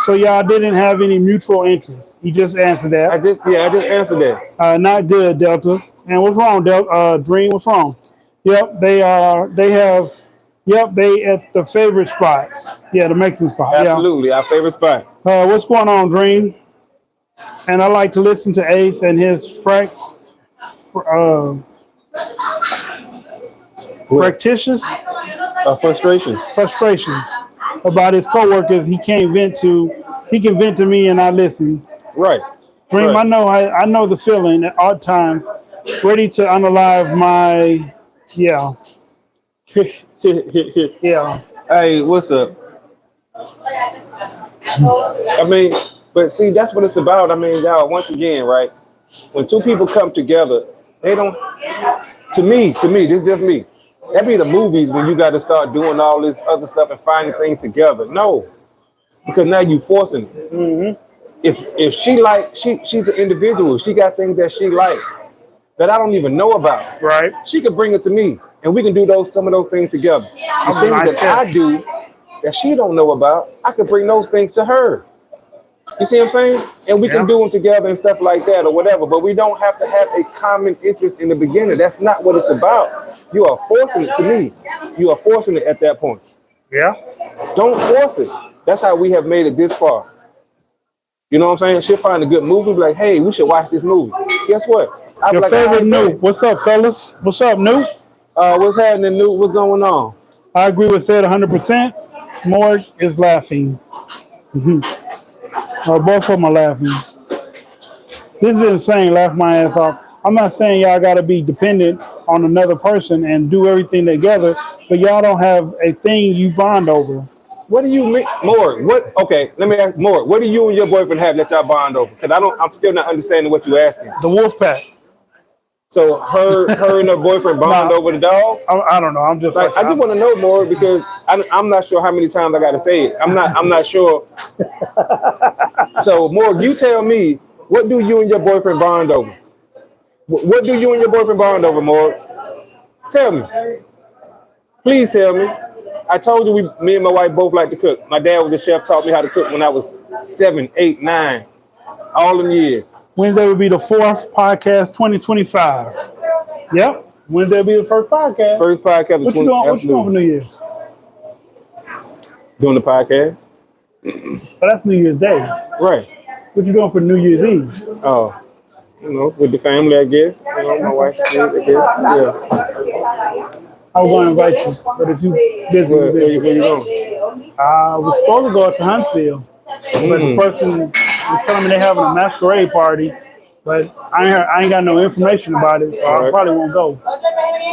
So y'all didn't have any mutual interests. He just answered I that. just answered that. Not good, Delta. And what's wrong, Delta? Dream, what's wrong? Yep, they have. Yep, they at the favorite spot. Yeah, the Mexican spot. Absolutely, our favorite spot. Yeah. What's going on, Dream? And I like to listen to Ace and his fractious Frustrations. about his coworkers. He can vent to me, and I listen. Right. Dream, Right. I know the feeling at all times, ready to unalive my yeah. Hey, what's up? I mean, but see, that's what it's about. I mean, y'all, once again, right? When 2 people come together, they don't. To me, this is just me. That be the movies when you got to start doing all this other stuff and finding things together. No, because now you forcing it. Mm-hmm. If she's an individual. She got things that she like that I don't even know about. Right. She could bring it to me, and we can do some of those things together. The things that I do that she don't know about, I could bring those things to her. You see what I'm saying? And we can do them together and stuff like that or whatever. But we don't have to have a common interest in the beginning. That's not what it's about. You are forcing it to me. You are forcing it at that point. Yeah. Don't force it. That's how we have made it this far. You know what I'm saying? She'll find a good movie, be like, hey, we should watch this movie. Guess what? I'll be Your like, favorite "All new. right, What's up, fellas? What's up, new? what's happening, New? What's going on? I agree with said 100%. Morg is laughing. Both of them are laughing. This is insane. Laugh my ass off. I'm not saying y'all got to be dependent on another person and do everything together, but y'all don't have a thing you bond over. What do you mean, more? What? Okay, let me ask more. What do you and your boyfriend have that y'all bond over? Because I'm still not understanding what you're asking. The wolf pack. So her and her boyfriend bond Nah. over the dogs. I don't know. I'm just Like, I just want to know more because I'm not sure how many times I got to say it. I'm not sure. So more, you tell me, what do you and your boyfriend bond over? What do you and your boyfriend bond over, more? Tell me. Please tell me. I told you me and my wife both like to cook. My dad was a chef, taught me how to cook when I was 7, 8, 9. all them years. Wednesday will be the 4th podcast 2025. Yep. Wednesday will be the first podcast. First podcast of What you 20. doing? What you doing for Absolutely. New Year's? Doing the podcast. But that's New Year's Day. Right. What you doing for New Year's Eve? Oh, you know, with the family, I guess. You know, my wife, I guess. Yeah. I was going to invite you, but if you busy, Where busy. you going? I was supposed to go out to Huntsville, but the person was telling me they're having a masquerade party, but I ain't got no information about it, so I Alright. probably won't go. Well,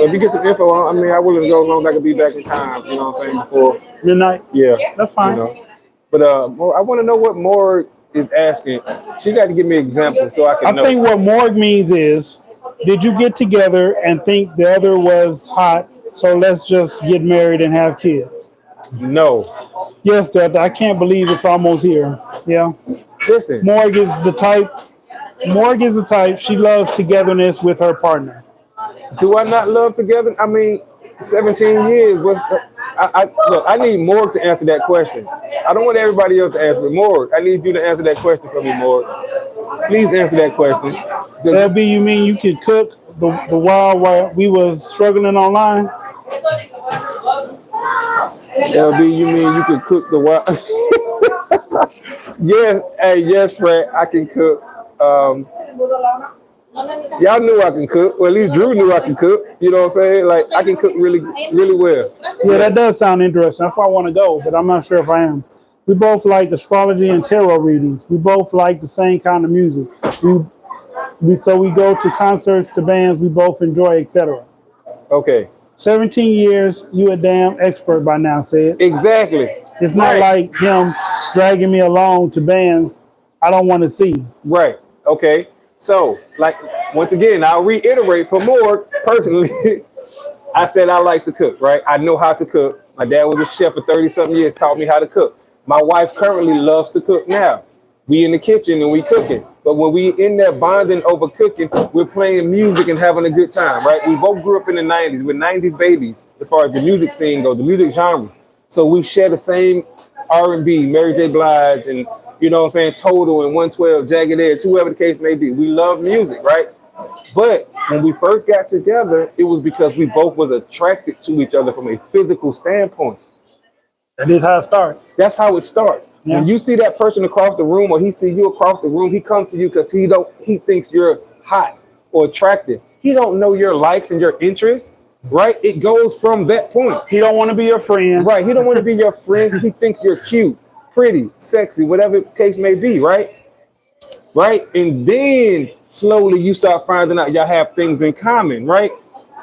if you get some info, I mean, I wouldn't go long as I could be back in time. You know what I'm saying? Before, Midnight? yeah. That's fine. You know. But I want to know what Morg is asking. She got to give me an example so I can I know. think what morgue means is, did you get together and think the other was hot, so let's just get married and have kids? No. Yes, that I can't believe it's almost here. Yeah. Listen. Morgue is the type, she loves togetherness with her partner. Do I not love together? I mean, 17 years. Look, I need Morg to answer that question. I don't want everybody else to answer it. Morg, I need you to answer that question for me, Morg. Please answer that question. LB, you mean you could cook the while we was struggling online? LB, you mean you could cook the wild? Yes, hey, yes, Fred, I can cook. Y'all knew I can cook. Well, at least Drew knew I can cook. You know what I'm saying? Like, I can cook really, really well. Yeah, that does sound interesting. That's why I want to go, but I'm not sure if I am. We both like astrology and tarot readings. We both like the same kind of music. So we go to concerts, to bands we both enjoy, etc. Okay. 17 years, you a damn expert by now, said. Exactly. It's not like him dragging me along to bands I don't want to see. Right. Okay. So, like, once again, I'll reiterate for more personally. I said I like to cook, right? I know how to cook. My dad was a chef for 30-something years, taught me how to cook. My wife currently loves to cook now. We in the kitchen and we cooking. But when we in there bonding over cooking, we're playing music and having a good time, right? We both grew up in the 90s. We're 90s babies as far as the music scene goes, the music genre. So we share the same R&B, Mary J. Blige, and you know what I'm saying, Total and 112, Jagged Edge, whoever the case may be. We love music, right? But when we first got together, it was because we both was attracted to each other from a physical standpoint. That is how it starts. That's how it starts. Yeah. When you see that person across the room or he see you across the room, he comes to you because he thinks you're hot or attractive. He don't know your likes and your interests, right? It goes from that point. He don't want to be your friend. Right. He don't want to be your friend. He thinks you're cute, pretty, sexy, whatever the case may be, right? Right. And then slowly you start finding out y'all have things in common, right?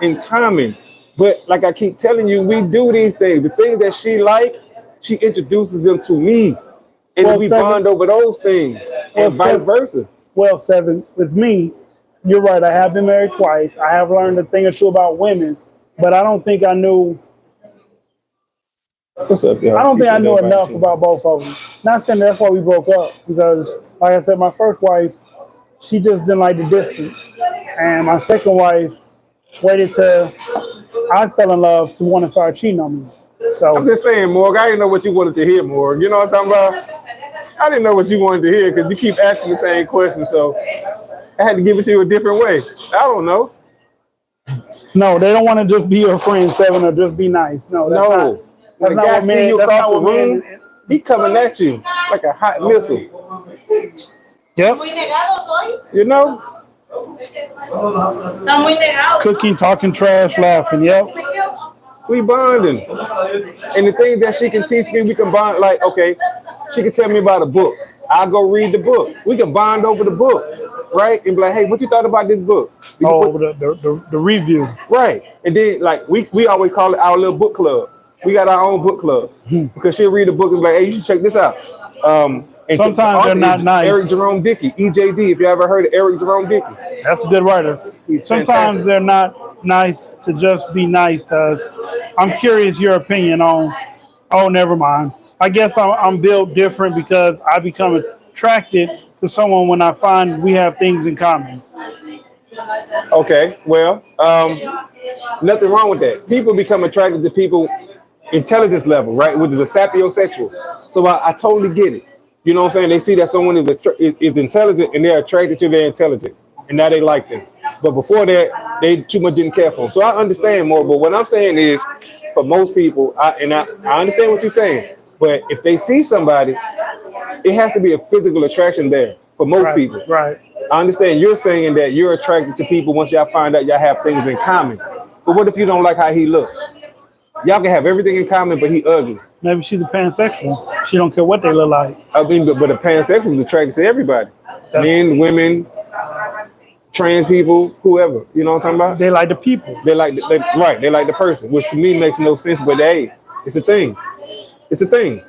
In common. But like I keep telling you, we do these things. The things that she like, she introduces them to me. And Well, we Seven- bond over those things. Well, And vice Seven- versa. Well, Seven, with me, you're right. I have been married twice. I have learned a thing or two about women, but I don't think I knew. What's up, y'all? I don't think I knew enough about both of them. Not saying that's why we broke up, because, like I said, my first wife, she just didn't like the distance, and my second wife waited till I fell in love to want to start cheating on me. I'm So just saying, Morg, I didn't know what you wanted to hear, Morg. You know what I'm talking about? I didn't know what you wanted to hear because you keep asking the same question, so I had to give it to you a different way. I don't know. no, they don't want to just be your friend, Seven, or just be nice. No, that's No. not. When the That's not guy what see men- you that's across not the what men- room, he coming at you like a hot missile. Yep. Muy negados hoy. You know? Están muy negados. Cooking, talking trash, laughing. Yep. We bonding. And the things that she can teach me, we can bond. Like, okay, she can tell me about a book. I'll go read the book. We can bond over the book, right? And be like, hey, what you thought about this book? We can Oh, put- the review. right. And then, like, we always call it our little book club. We got our own book club because she'll read the book and be like, hey, you should check this out. And Sometimes they're not nice. Eric Jerome Dickey, EJD, if you ever heard of Eric Jerome Dickey. That's a good writer. He's Sometimes fantastic. they're not nice to just be nice to us. I'm curious your opinion on. Oh, never mind. I guess I'm built different because I become attracted to someone when I find we have things in common. Okay, well, nothing wrong with that. People become attracted to people intelligence level, right? Which is a sapiosexual. So I totally get it. You know what I'm saying? They see that someone is intelligent and they're attracted to their intelligence, and now they like them. But before that, they too much didn't care for them. So I understand more. But what I'm saying is, for most people, I understand what you're saying. But if they see somebody, it has to be a physical attraction there for most people. Right. I understand you're saying that you're attracted to people once y'all find out y'all have things in common. But what if you don't like how he look? Y'all can have everything in common, but he ugly. Maybe she's a pansexual. She don't care what they look like. I mean, but a pansexual is attracted to everybody. Men, women, trans people, whoever. You know what I'm talking about? They like the people. They like the person, which to me makes no sense. But hey, it's a thing. It's a thing.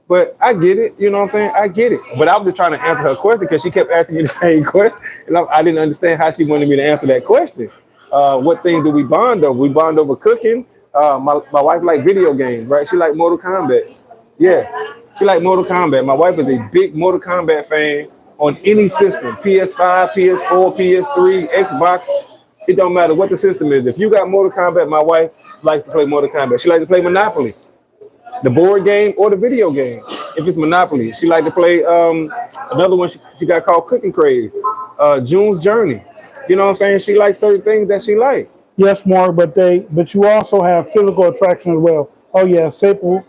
But I get it. You know what I'm saying? I get it. But I was just trying to answer her question because she kept asking me the same question, and I didn't understand how she wanted me to answer that question. What things do we bond over? We bond over cooking. My wife like video games, right? She like Mortal Kombat. Yes, she like Mortal Kombat. My wife is a big Mortal Kombat fan on any system, PS5, PS4, PS3, Xbox. It don't matter what the system is. If you got Mortal Kombat, my wife likes to play Mortal Kombat. She likes to play Monopoly, the board game or the video game. If it's Monopoly, she like to play another one she got called Cooking Craze, June's Journey. You know what I'm saying? She likes certain things that she likes. Yes, Mark, but you also have physical attraction as well. Oh yeah, sapiosexual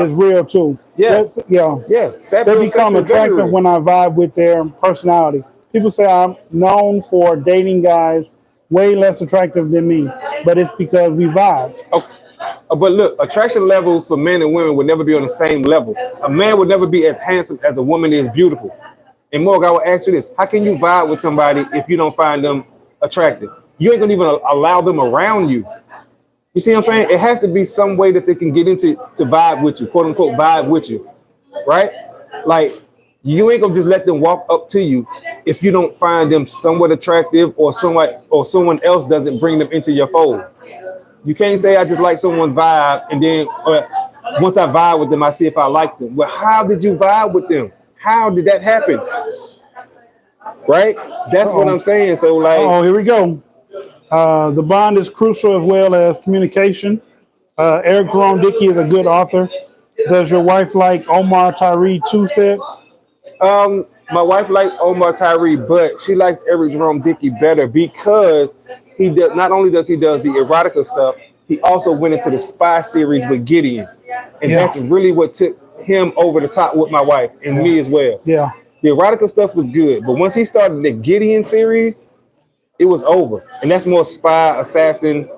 is real too. Yes. Yes. They become attractive when I vibe with their personality. People say I'm known for dating guys way less attractive than me, but it's because we vibe. Okay. But look, attraction levels for men and women would never be on the same level. A man would never be as handsome as a woman is beautiful. And Morgan, I will ask you this: how can you vibe with somebody if you don't find them attractive? You ain't gonna even allow them around you. You see what I'm saying? It has to be some way that they can get into to vibe with you, quote unquote, vibe with you, right? Like you ain't gonna just let them walk up to you if you don't find them somewhat attractive or someone else doesn't bring them into your fold. You can't say I just like someone's vibe and then once I vibe with them, I see if I like them. Well, how did you vibe with them? How did that happen? Right? That's what I'm saying. So like, here we go. The bond is crucial as well as communication. Eric Jerome Dickey is a good author. Does your wife like Omar Tyree too? Said. My wife likes Omar Tyree, but she likes Eric Jerome Dickey better because he does. Not only does he does the erotica stuff, he also went into the spy series with Gideon, and that's really what took him over the top with my wife and me as well. Yeah. The erotica stuff was good, but once he started the Gideon series, it was over. And that's more spy, assassin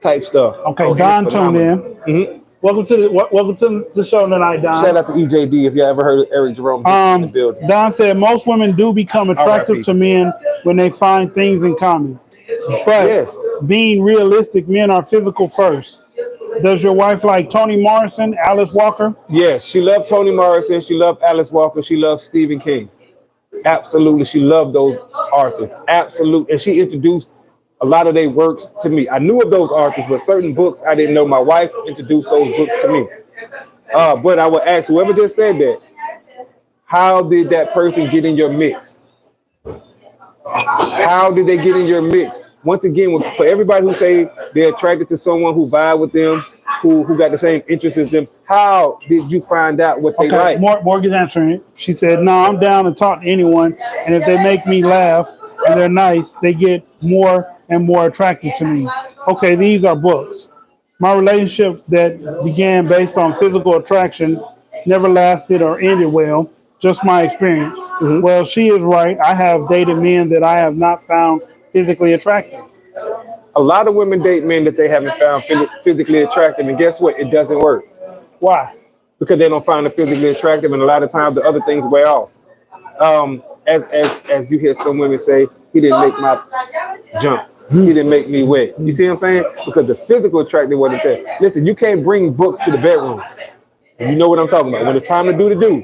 type stuff. Okay, Don tuned in. Mm-hmm. Welcome to the show tonight, Don. Shout out to EJD if you ever heard of Eric Jerome in the building. Don said most women do become attractive to men when they find things in common. But being realistic, men are physical first. Does your wife like Toni Morrison, Alice Walker? Yes, she loved Toni Morrison. She loved Alice Walker. She loved Stephen King. Absolutely. She loved those artists. Absolutely. And she introduced a lot of their works to me. I knew of those artists, but certain books I didn't know. My wife introduced those books to me. But I would ask whoever just said that, how did that person get in your mix? How did they get in your mix? Once again, for everybody who say they're attracted to someone who vibe with them, who got the same interests as them, how did you find out what they like? Morgan's answering it. She said, no, I'm down to talk to anyone. And if they make me laugh and they're nice, they get more and more attracted to me. Okay, these are books. My relationship that began based on physical attraction never lasted or ended well. Just my experience. Mm-hmm. Well, she is right. I have dated men that I have not found physically attractive. A lot of women date men that they haven't found physically attractive, and guess what? It doesn't work. Why? Because they don't find it physically attractive, and a lot of times the other things wear off. As you hear some women say, he didn't make my jump. He didn't make me wet. You see what I'm saying? Because the physical attraction wasn't there. Listen, you can't bring books to the bedroom. And you know what I'm talking about. When it's time to do the do,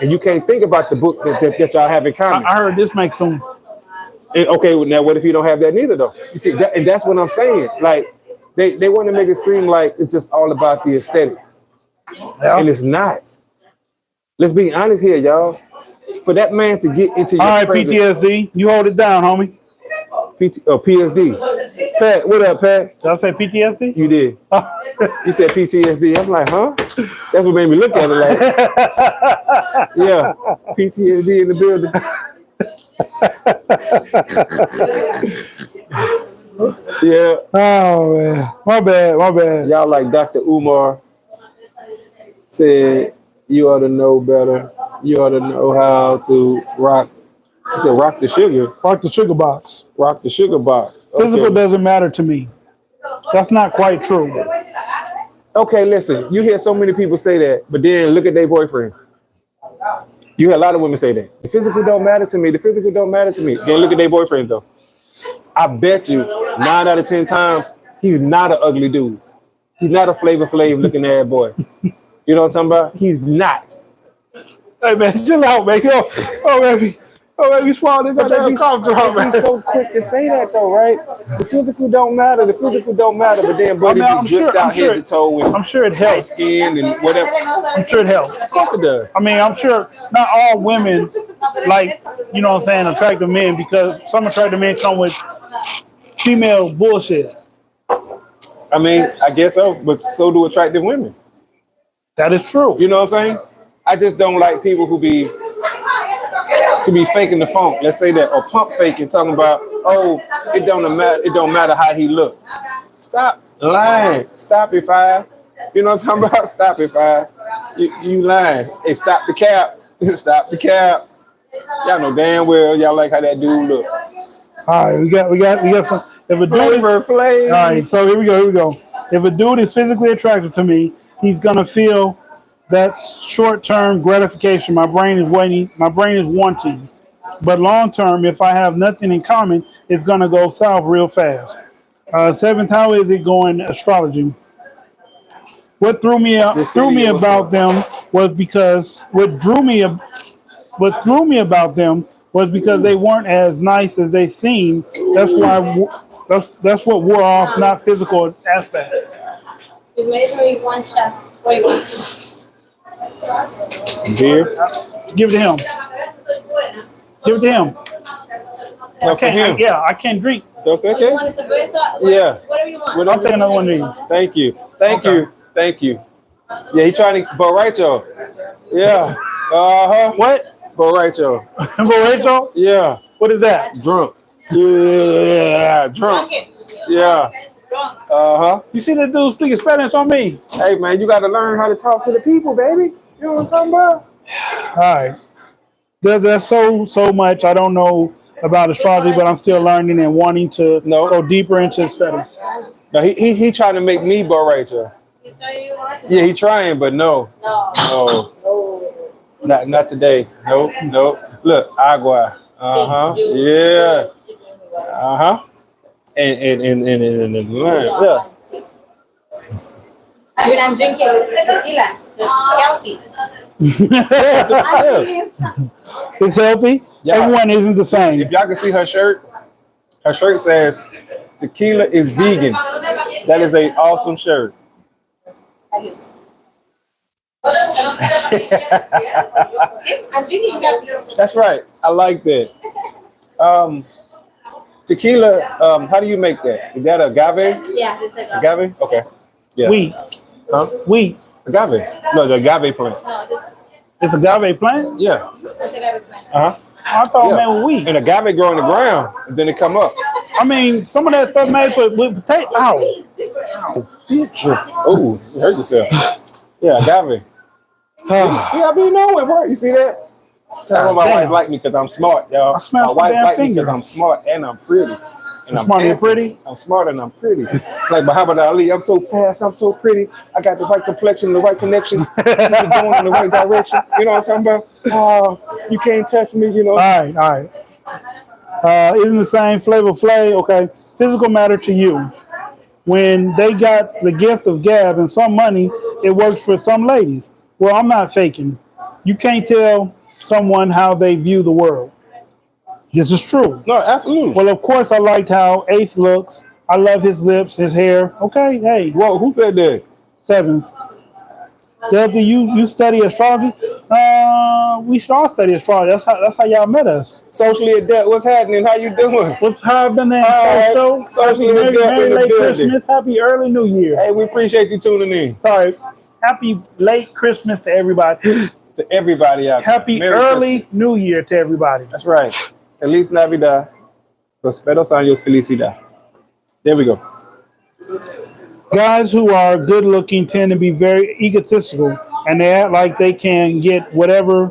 and you can't think about the book that y'all have in common. I heard this makes some. Okay, now what if you don't have that neither though? You see, and that's what I'm saying. Like they want to make it seem like it's just all about the aesthetics, and it's not. Let's be honest here, y'all. For that man to get into your presence, PTSD, you hold it down, homie. PSD. Pat, what up, Pat? Did I say PTSD? You did. You said PTSD. I'm like, huh? That's what made me look at it like, yeah, PTSD in the building. Yeah, Oh man, my bad. y'all like Dr. Umar said, you ought to know better. You ought to know how to rock. He said, rock the sugar. Rock the sugar box. Rock the sugar box. Physical doesn't matter to me. That's not quite true. Okay, listen. You hear so many people say that, but then look at their boyfriends. You hear a lot of women say that. The physical don't matter to me. The physical don't matter to me. Then look at their boyfriend though. I bet you 9 out of 10 times he's not an ugly dude. He's not a Flavor Flav looking ass boy. You know what I'm talking about? He's not. Hey man, chill out, man. Oh baby, swallow this But they be cough drop, man. so quick to say that though, right? The physical don't matter. The physical don't matter. But then boy, they I'm get dripped sure- out I'm sure- head to toe with I'm sure it light helps. skin and whatever. I'm sure it helps. Of course it does. I mean, I'm sure not all women like, you know what I'm saying, attractive men, because some attractive men come with female bullshit. I mean, I guess so, but so do attractive women. That is true. You know what I'm saying? I just don't like people who be faking the funk. Let's say that, or pump faking, talking about, oh, it don't matter how he look. Stop lying. Stop it, Five. You know what I'm talking about? Stop it, Five. You lying. Hey, stop the cap. Stop the cap. Y'all know damn well y'all like how that dude look. All right, we got some. If a dude, Flavor Flav. all right, so here we go. If a dude is physically attracted to me, he's gonna feel that short-term gratification. My brain is wanting. But long-term, if I have nothing in common, it's gonna go south real fast. Seventh, how is it going? Astrology. What threw me about them was because what drew me about them was because they weren't as nice as they seemed. That's what wore off, not physical aspect. You made me one shot. Wait, Beer. Give it to him. Give it to him. So for him. Yeah, I can't drink. That's you okay. want a cerveza? Yeah. Whatever you want. I'll take another one of these. Thank you. Thank you. Yeah, he trying to, but right, y'all. Yeah. Uh-huh. What? But right, y'all. Borracho? Yeah. What is that? Drunk. Yeah. Drunk. Drunken. Yeah. Drunk. Uh-huh. You see that dude speaking Spanish on me? Hey, man, you got to learn how to talk to the people, baby. You know what I'm talking about? All right. There's so much I don't know about astrology, but I'm still learning and wanting to go deeper into studies. No, he trying to make me but right, y'all. Yeah, he trying, but no. Not today. Nope. Look, agua. Yeah. And learn. Yeah. I mean, I'm drinking tequila. It's healthy. It's healthy. Yeah. Everyone isn't the same. If y'all can see her shirt says tequila is vegan. That is an awesome shirt. That's right. I like that. Tequila, how do you make that? Is that agave? Yeah, it's like Agave? Okay. Yeah. Wheat. Huh? Wheat. Agave. No, the agave plant. No, this It's agave plant? Yeah. is agave plant. Uh-huh. I thought Yeah. man with wheat. And agave grow in the ground, and then it come up. I mean, some of that stuff made with potato. Ow. Oh, you hurt yourself. Yeah, agave. See, I be knowing, bro. You see that? That's why my wife like me because I'm smart, y'all. I smell My wife some damn like me finger. because I'm smart and I'm pretty. And I'm smart and handsome. pretty? I'm smart and I'm pretty. Like Muhammad Ali, I'm so fast, I'm so pretty. I got the right complexion, the right connections, keep it going in the right direction. You know what I'm talking about? You can't touch me, you know. All right. Isn't the same Flavor Flav? Okay, physical matter to you. When they got the gift of gab and some money, it works for some ladies. Well, I'm not faking. You can't tell someone how they view the world. This is true. No, absolutely. Well, of course, I liked how Ace looks. I love his lips, his hair. Okay, hey, Whoa, who said that? seventh. Delta, you study astrology? We should all study astrology. That's how y'all met us. Socially adept, what's happening? How you doing? What's happening? All So, right. Socially Merry adept in the late building. Christmas. Happy early New Year. Hey, we appreciate you tuning in. Sorry. Happy late Christmas to everybody. To everybody out there. Happy Merry early Christmas. New Year to everybody. That's right. Feliz Navidad. Prosperos años felicidad. There we go. Guys who are good looking tend to be very egotistical and they act like they can get whoever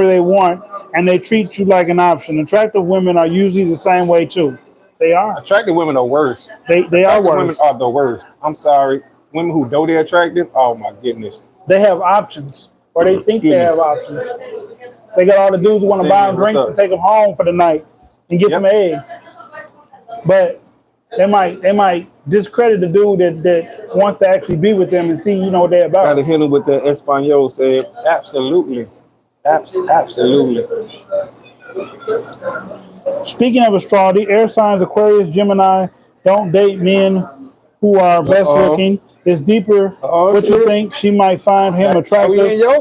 they want, and they treat you like an option. Attractive women are usually the same way too. They are. Attractive women are worse. They are Attractive women worse. are the worst. I'm sorry. Women who know they're attractive, oh my goodness. They have options, or they think Excuse they me. have options. They got all the dudes who want to buy them What's drinks up? and take them home for the night and get Yep. some eggs. But they might discredit the dude that wants to actually be with them and see what they're about. Gotta hit him with the Espanol said, absolutely. Absolutely. Speaking of astrology, air signs Aquarius, Gemini don't date men who are best Uh-oh. looking. It's deeper. Uh-oh, What you shit. think? She might find him We in attractive, your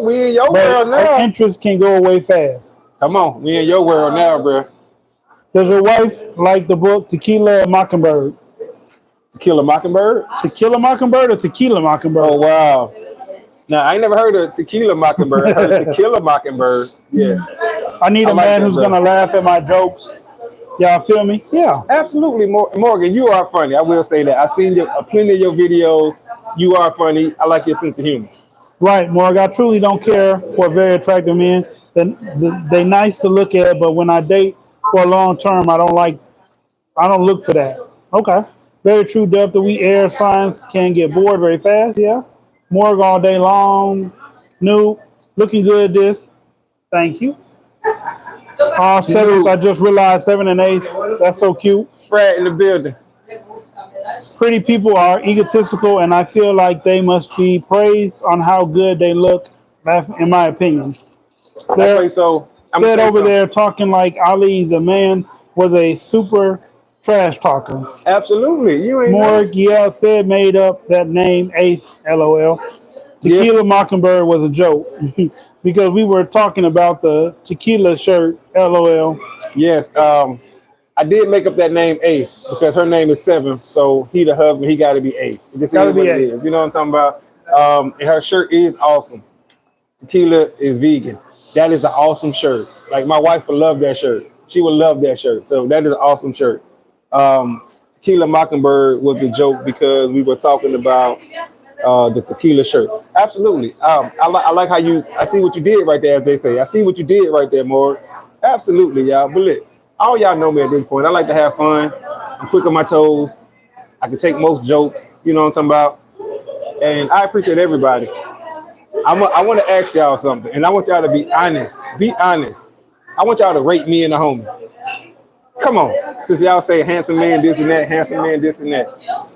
but world her now. interest can go away fast. Come on, we in your world now, bro. Does your wife like the book Tequila Mockingbird? To Kill a Mockingbird? To Kill a Mockingbird or Tequila Mockingbird? Oh wow. Now I ain't never heard of Tequila Mockingbird. I heard To Kill a Mockingbird. Yes. I need I a like man that, who's though. gonna laugh at my jokes. Y'all feel me? Yeah. Absolutely, Morgan. You are funny. I will say that. I've seen plenty of your videos. You are funny. I like your sense of humor. Right, Morg. I truly don't care for very attractive men. They nice to look at, but when I date for a long term, I don't look for that. Okay. Very true, Delta. We air signs can get bored very fast. Yeah. Morg all day long. New. Looking good. This. Thank you. Seventh. I just realized 7 and 8. That's so cute. Fred in the building. Pretty people are egotistical, and I feel like they must be praised on how good they look. That's in my opinion. They're- Okay, so I'm said gonna say over something. there talking like Ali, the man, was a super trash talker. Absolutely. You ain't know. Morg, yeah, said made up that name, Ace, LOL. Tequila Yes. Mockingbird was a joke because we were talking about the tequila shirt, LOL. Yes. I did make up that name Eighth because her name is Seventh. So he the husband, he gotta be Eighth. It just Gotta is be what it eighth. is. You know what I'm talking about? And her shirt is awesome. Tequila is vegan. That is an awesome shirt. Like my wife would love that shirt. She would love that shirt. So that is an awesome shirt. Tequila Mockingbird was the joke because we were talking about the tequila shirt. Absolutely. I like how I see what you did right there, as they say. I see what you did right there, Morg. Absolutely, y'all. But look, all y'all know me at this point. I like to have fun. I'm quick on my toes. I can take most jokes. You know what I'm talking about? And I appreciate everybody. I want to ask y'all something, and I want y'all to be honest. Be honest. I want y'all to rate me and the homie. Come on. Since y'all say handsome man, this and that, handsome man, this and that.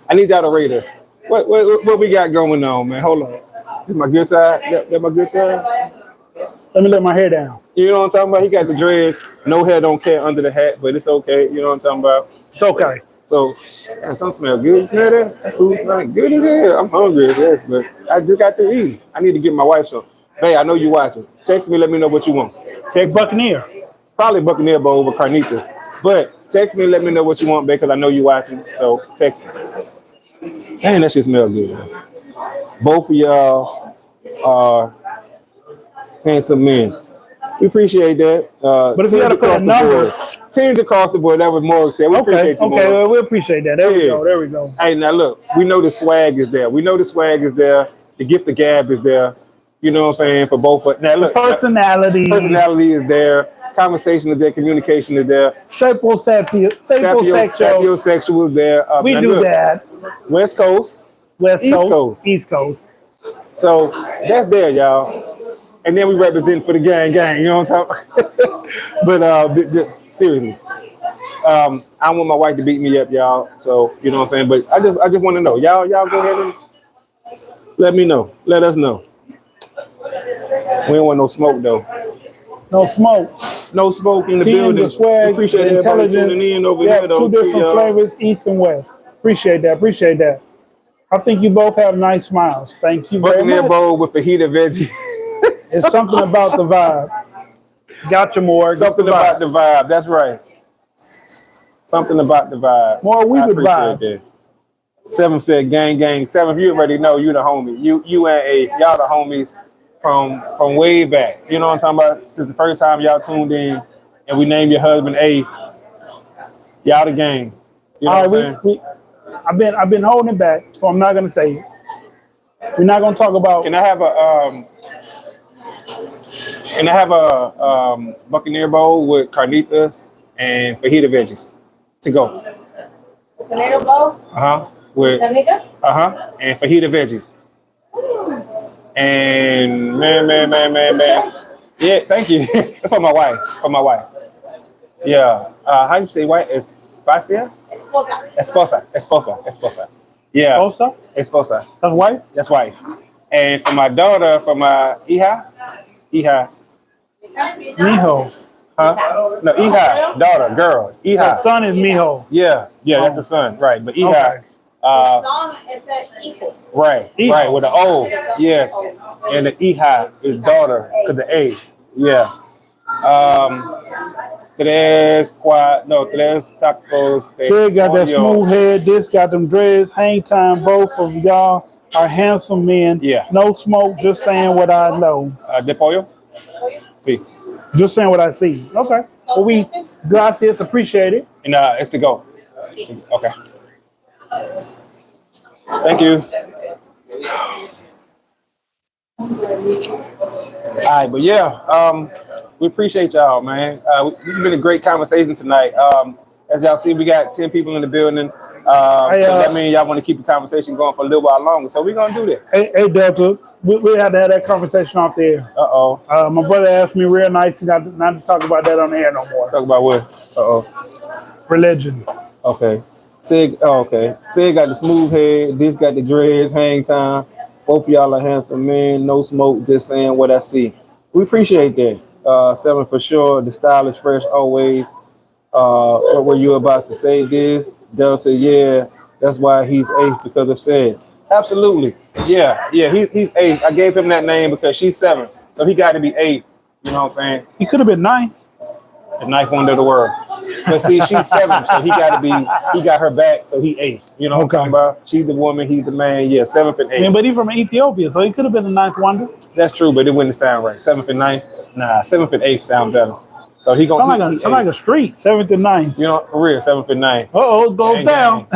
I need y'all to rate us. What we got going on, man? Hold on. This my good side? That my good side? Let me let my hair down. You know what I'm talking about? He got the dreads. No hair, don't care under the hat, but it's okay. You know what I'm talking about? It's okay. So, yeah, some smell good. You smell that? That food smelling good as hell. I'm hungry as yes, but I just got through eating. I need to get my wife some. Babe, I know you watching. Text me, let me know what you want. Text me. Buccaneer. Probably Buccaneer Bowl over Carnitas. But text me, let me know what you want, babe, because I know you watching. So text me. Dang, that shit smell good. Man. Both of y'all are handsome men. We appreciate that. But if you 10s had to put across a the number. board. 10s across the board. That was Morg said. We appreciate you, Okay, Morg. well, we appreciate that. There we Yeah. go. There we go. Hey, now look, we know the swag is there. We know the swag is there. The gift of gab is there. You know what I'm saying? For both of now look, Personality. personality is there. Conversation is there. Communication is there. Sapiosexual. Sapiosexual is there. We now do look, that. West Coast. West East Coast. Coast. East Coast. So that's there, y'all. And then we represent for the gang. You know what I'm talking about? But seriously, I don't want my wife to beat me up, y'all. So you know what I'm saying. But I just want to know, y'all go ahead and let me know. Let us know. We don't want no smoke though. No smoke. No smoke in the Team, building. the swag, We appreciate the everybody intelligence. tuning in over Yeah, here though. two too, different y'all. flavors, East and West. Appreciate that. Appreciate that. I think you both have nice smiles. Thank you very Buccaneer much. bowl with fajita veggie. It's something about the vibe. Gotcha, more. Something about the vibe. That's right. Something about the vibe. More we I would appreciate vibe. that. Seven said, "Gang, gang." Seven, you already know you the homie. You and Ace, y'all the homies from way back. You know what I'm talking about? Since the first time y'all tuned in, and we named your husband Ace. Y'all the gang. You know All what I'm right, saying? I've been holding it back, so I'm not gonna say it. We're not gonna talk about. Can I have a Buccaneer bowl with carnitas and fajita veggies to go? Potato bowl, With carnitas. and fajita veggies. And man. Yeah, thank you. That's for my wife. For my wife. Yeah. How you say wife? Espacia? Esposa. Esposa. Yeah. Bosa? Esposa. That's wife? That's wife. And for my daughter, for my hija. Mijo. Huh? No, hija. Daughter, girl. The Hija. son is Mijo. Yeah, that's the son. Right. But hija. Okay. Son is a hijo. Right, Hijo. right, with the O, yes, and the hija is daughter, cause the A, yeah. Tres tacos. Sid got that smooth head. This got them dreads. Hang time. Both of y'all are handsome men. Yeah. No smoke. Just saying what I know. De pollo, sí, Just saying what I see. Okay. Well, we gracias, appreciate it. and it's to go. Okay, thank you. All right, but yeah, we appreciate y'all, man. This has been a great conversation tonight. As y'all see, we got 10 people in the building. So that means y'all want to keep the conversation going for a little while longer. So we're gonna do that. Hey Delta, we had to have that conversation off there. My brother asked me real nice not to talk about that on the air no more. Talk about what? Religion. Okay. Sid got the smooth head. This got the dreads, hang time. Both of y'all are handsome men. No smoke, just saying what I see. We appreciate that. Seven for sure. The style is fresh always. What were you about to say this? Delta, yeah. That's why he's eighth because of said. Absolutely. Yeah. He's eighth. I gave him that name because she's seven. So he got to be eighth. You know what I'm saying? He could have been ninth. The ninth wonder of the world. But see, she's seven, so he got her back, so he eighth. You know what I'm talking about? She's the woman, he's the man. Yeah, seventh and eighth. But he's from Ethiopia, so he could have been the ninth wonder. That's true, but it wouldn't sound right. Seventh and ninth? Nah, seventh and eighth sound better. So he gonna sound like a street, seventh and ninth. You know, for real, seventh and ninth. It goes down.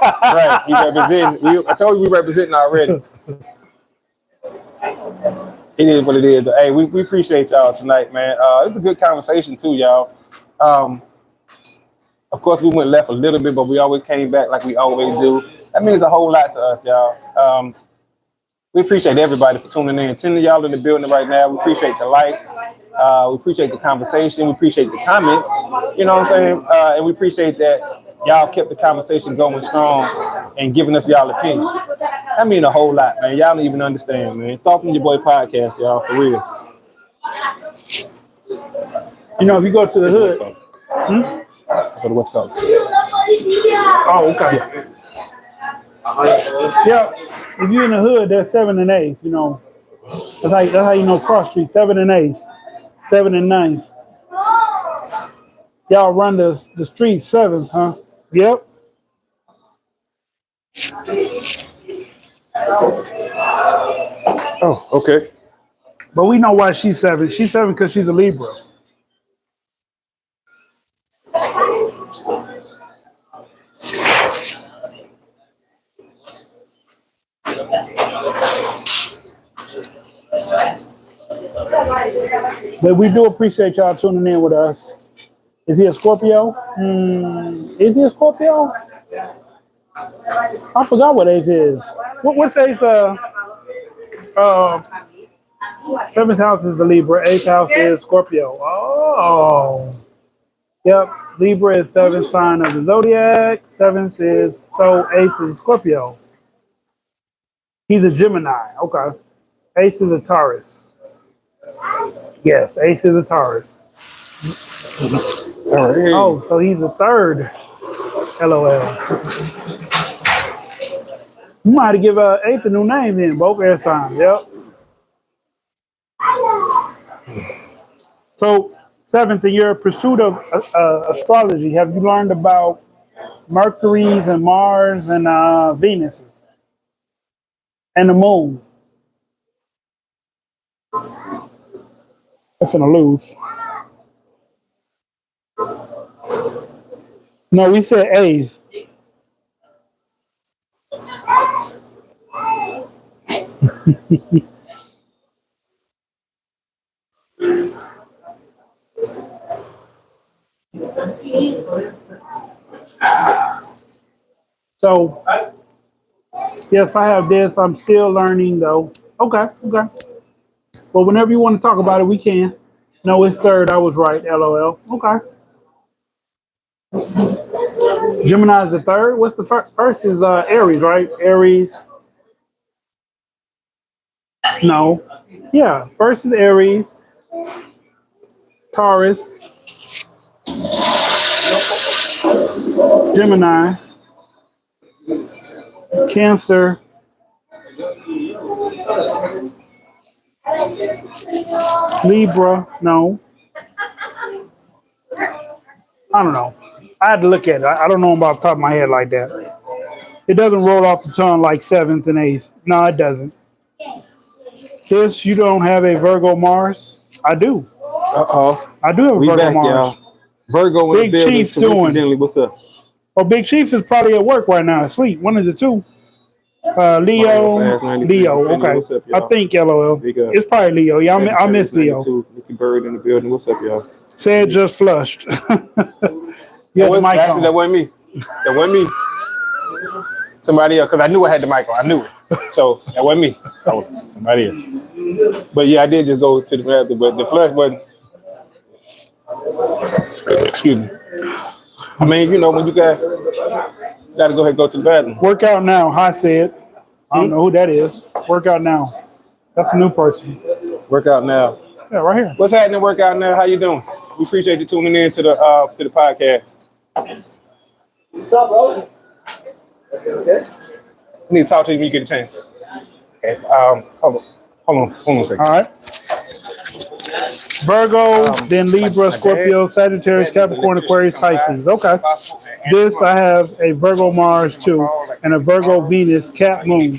Right, we representing. I told you we representing already. It is what it is. But, hey, we appreciate y'all tonight, man. It was a good conversation too, y'all. Of course, we went left a little bit, but we always came back like we always do. That means a whole lot to us, y'all. We appreciate everybody for tuning in. 10 of y'all in the building right now. We appreciate the likes. We appreciate the conversation. We appreciate the comments. You know what I'm saying? And we appreciate that y'all kept the conversation going strong and giving us y'all opinion. That means a whole lot, man. Y'all don't even understand, man. Thought from Your Boy podcast, y'all, for real. You know, if you go to the hood. For the what's called. Oh, okay. Yeah, if you're in the hood, there's 7 and 8. You know, that's how you know cross street. 7 and 8, 7 and 9. Y'all run the street 7s, huh? Yep. Oh, okay. But we know why she's 7. She's 7 because she's a Libra. But we do appreciate y'all tuning in with us. Is he a Scorpio? Is he a Scorpio? I forgot what Ace is. What's Ace? 7th house is the Libra. 8th house is Scorpio. Oh. Yep. Libra is 7th sign of the zodiac. 7th is, so 8th is Scorpio. He's a Gemini. Okay. Ace is a Taurus. Yes, Ace is a Taurus. All right. Oh, so he's a 3rd. LOL. You might have to give eighth a new name then, both air signs. Yep. So, seventh, in your pursuit of astrology, have you learned about Mercury's and Mars and Venus's and the moon? I'm finna lose. No, we said A's. So, yes, I have this. I'm still learning though. Okay, okay. Well, whenever you want to talk about it, we can. No, it's third. I was right. LOL. Okay. Gemini is the third. What's the first? First is Aries, right? Aries. No. Yeah. First is Aries. Taurus. Gemini. Cancer. Libra. No. I don't know. I had to look at it. I don't know about the top of my head like that. It doesn't roll off the tongue like seventh and eighth. No, it doesn't. This, you don't have a Virgo Mars? I do. Uh-oh. I do have a We Virgo back, Mars. y'all. Virgo in Big the building. Chief doing. Coincidentally, what's up? Well, Big Chief is probably at work right now, asleep. One of the two. Leo. Fast 93. Leo, Cindy, okay. what's up, I y'all? think LOL. Big up. It's probably Leo. Yeah, I miss Leo. 92. Nicky Bird in the building. What's up, y'all? Said just flushed. Yeah, the mic Actually, that on. wasn't me. That wasn't me. Somebody else, because I knew I had the mic on. I knew it. So that wasn't me. That was somebody else. But yeah, I did just go to the bathroom, but the flush wasn't. Excuse me. I mean, you know, when you gotta go ahead and go to the bathroom. Workout now. Hi, said. I don't know who that is. Workout now. That's a new person. Work out now. Yeah, right here. What's happening? Workout now. How you doing? We appreciate you tuning in to the podcast. What's up, bro? Okay. I need to talk to you when you get a chance. Okay. Hold on a second. All right. Virgo, then Libra, Scorpio, Sagittarius, Capricorn, Aquarius, Pisces. Okay. This, I have a Virgo Mars too, and a Virgo Venus Cap Moon.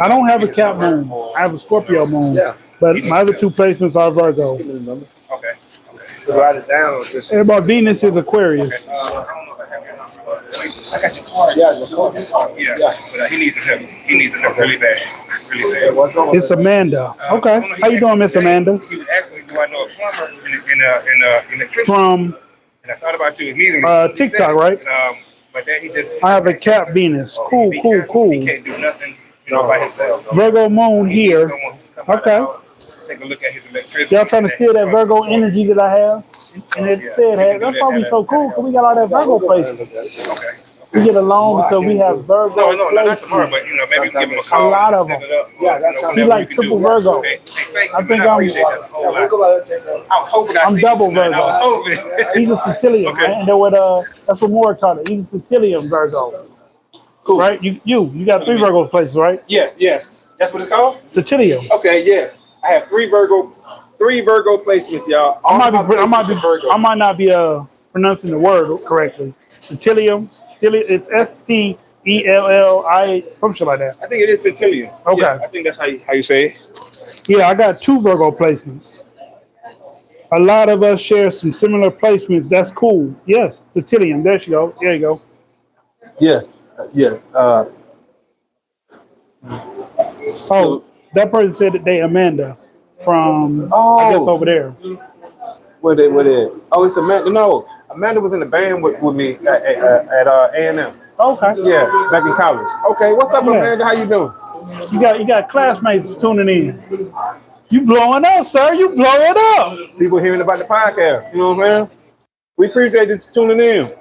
I don't have a Cap Moon. I have a Scorpio Moon. But my other two placements are Virgo. Okay. Write it down. And my Venus is Aquarius. Yeah, but he needs some help. He needs some help really bad. Really bad. What's wrong? It's Amanda. Okay. How you doing, Miss Amanda? He was asking me, do I know a plumber in electricity? From And I thought about you immediately. TikTok, right? But then he just. I have a Cap Venus. Cool, cool, He cool. can't do nothing, by himself. Virgo Moon here. Someone come by the Okay. house, take a look at his electricity. Y'all trying to steal that Virgo energy that I have? And it said, hey, that's probably so cool because we got all that Virgo places. Okay. We get along because we have Virgo No, not tomorrow, placements. but maybe give him a call. A lot of set them. it up, Yeah, that's how He like triple Virgo. Okay. Hey, thank I you, think man. I'm- appreciate that a whole lot. I was hoping I I'm see double you tonight. I was Virgo. hoping. He's a Stellium, Okay. right? And then that's what Moore taught it. He's a Stellium Virgo. Cool. Right? You got 3 Virgo places, right? Yes. That's what it's called? Stellium. Okay, yes. I have three Virgo placements, y'all. I might Virgo. not be pronouncing the word correctly. Stellium. It's STELLI, some shit like that. I think it is Centillion. Okay. Yeah, I think that's how you say it. Yeah, I got 2 Virgo placements. A lot of us share some similar placements. That's cool. Yes, Stellium. There you go. There you go. Yes. Yeah. Oh, that person said that they Amanda from I guess over there. Where they? Oh, it's Amanda. No, Amanda was in the band with me at A&M. Okay. Yeah, back in college. Okay, what's up, Yeah. Amanda? How you doing? You got classmates tuning in. You blowing up, sir. You blowing up. People hearing about the podcast. You know what I'm saying? We appreciate you tuning in.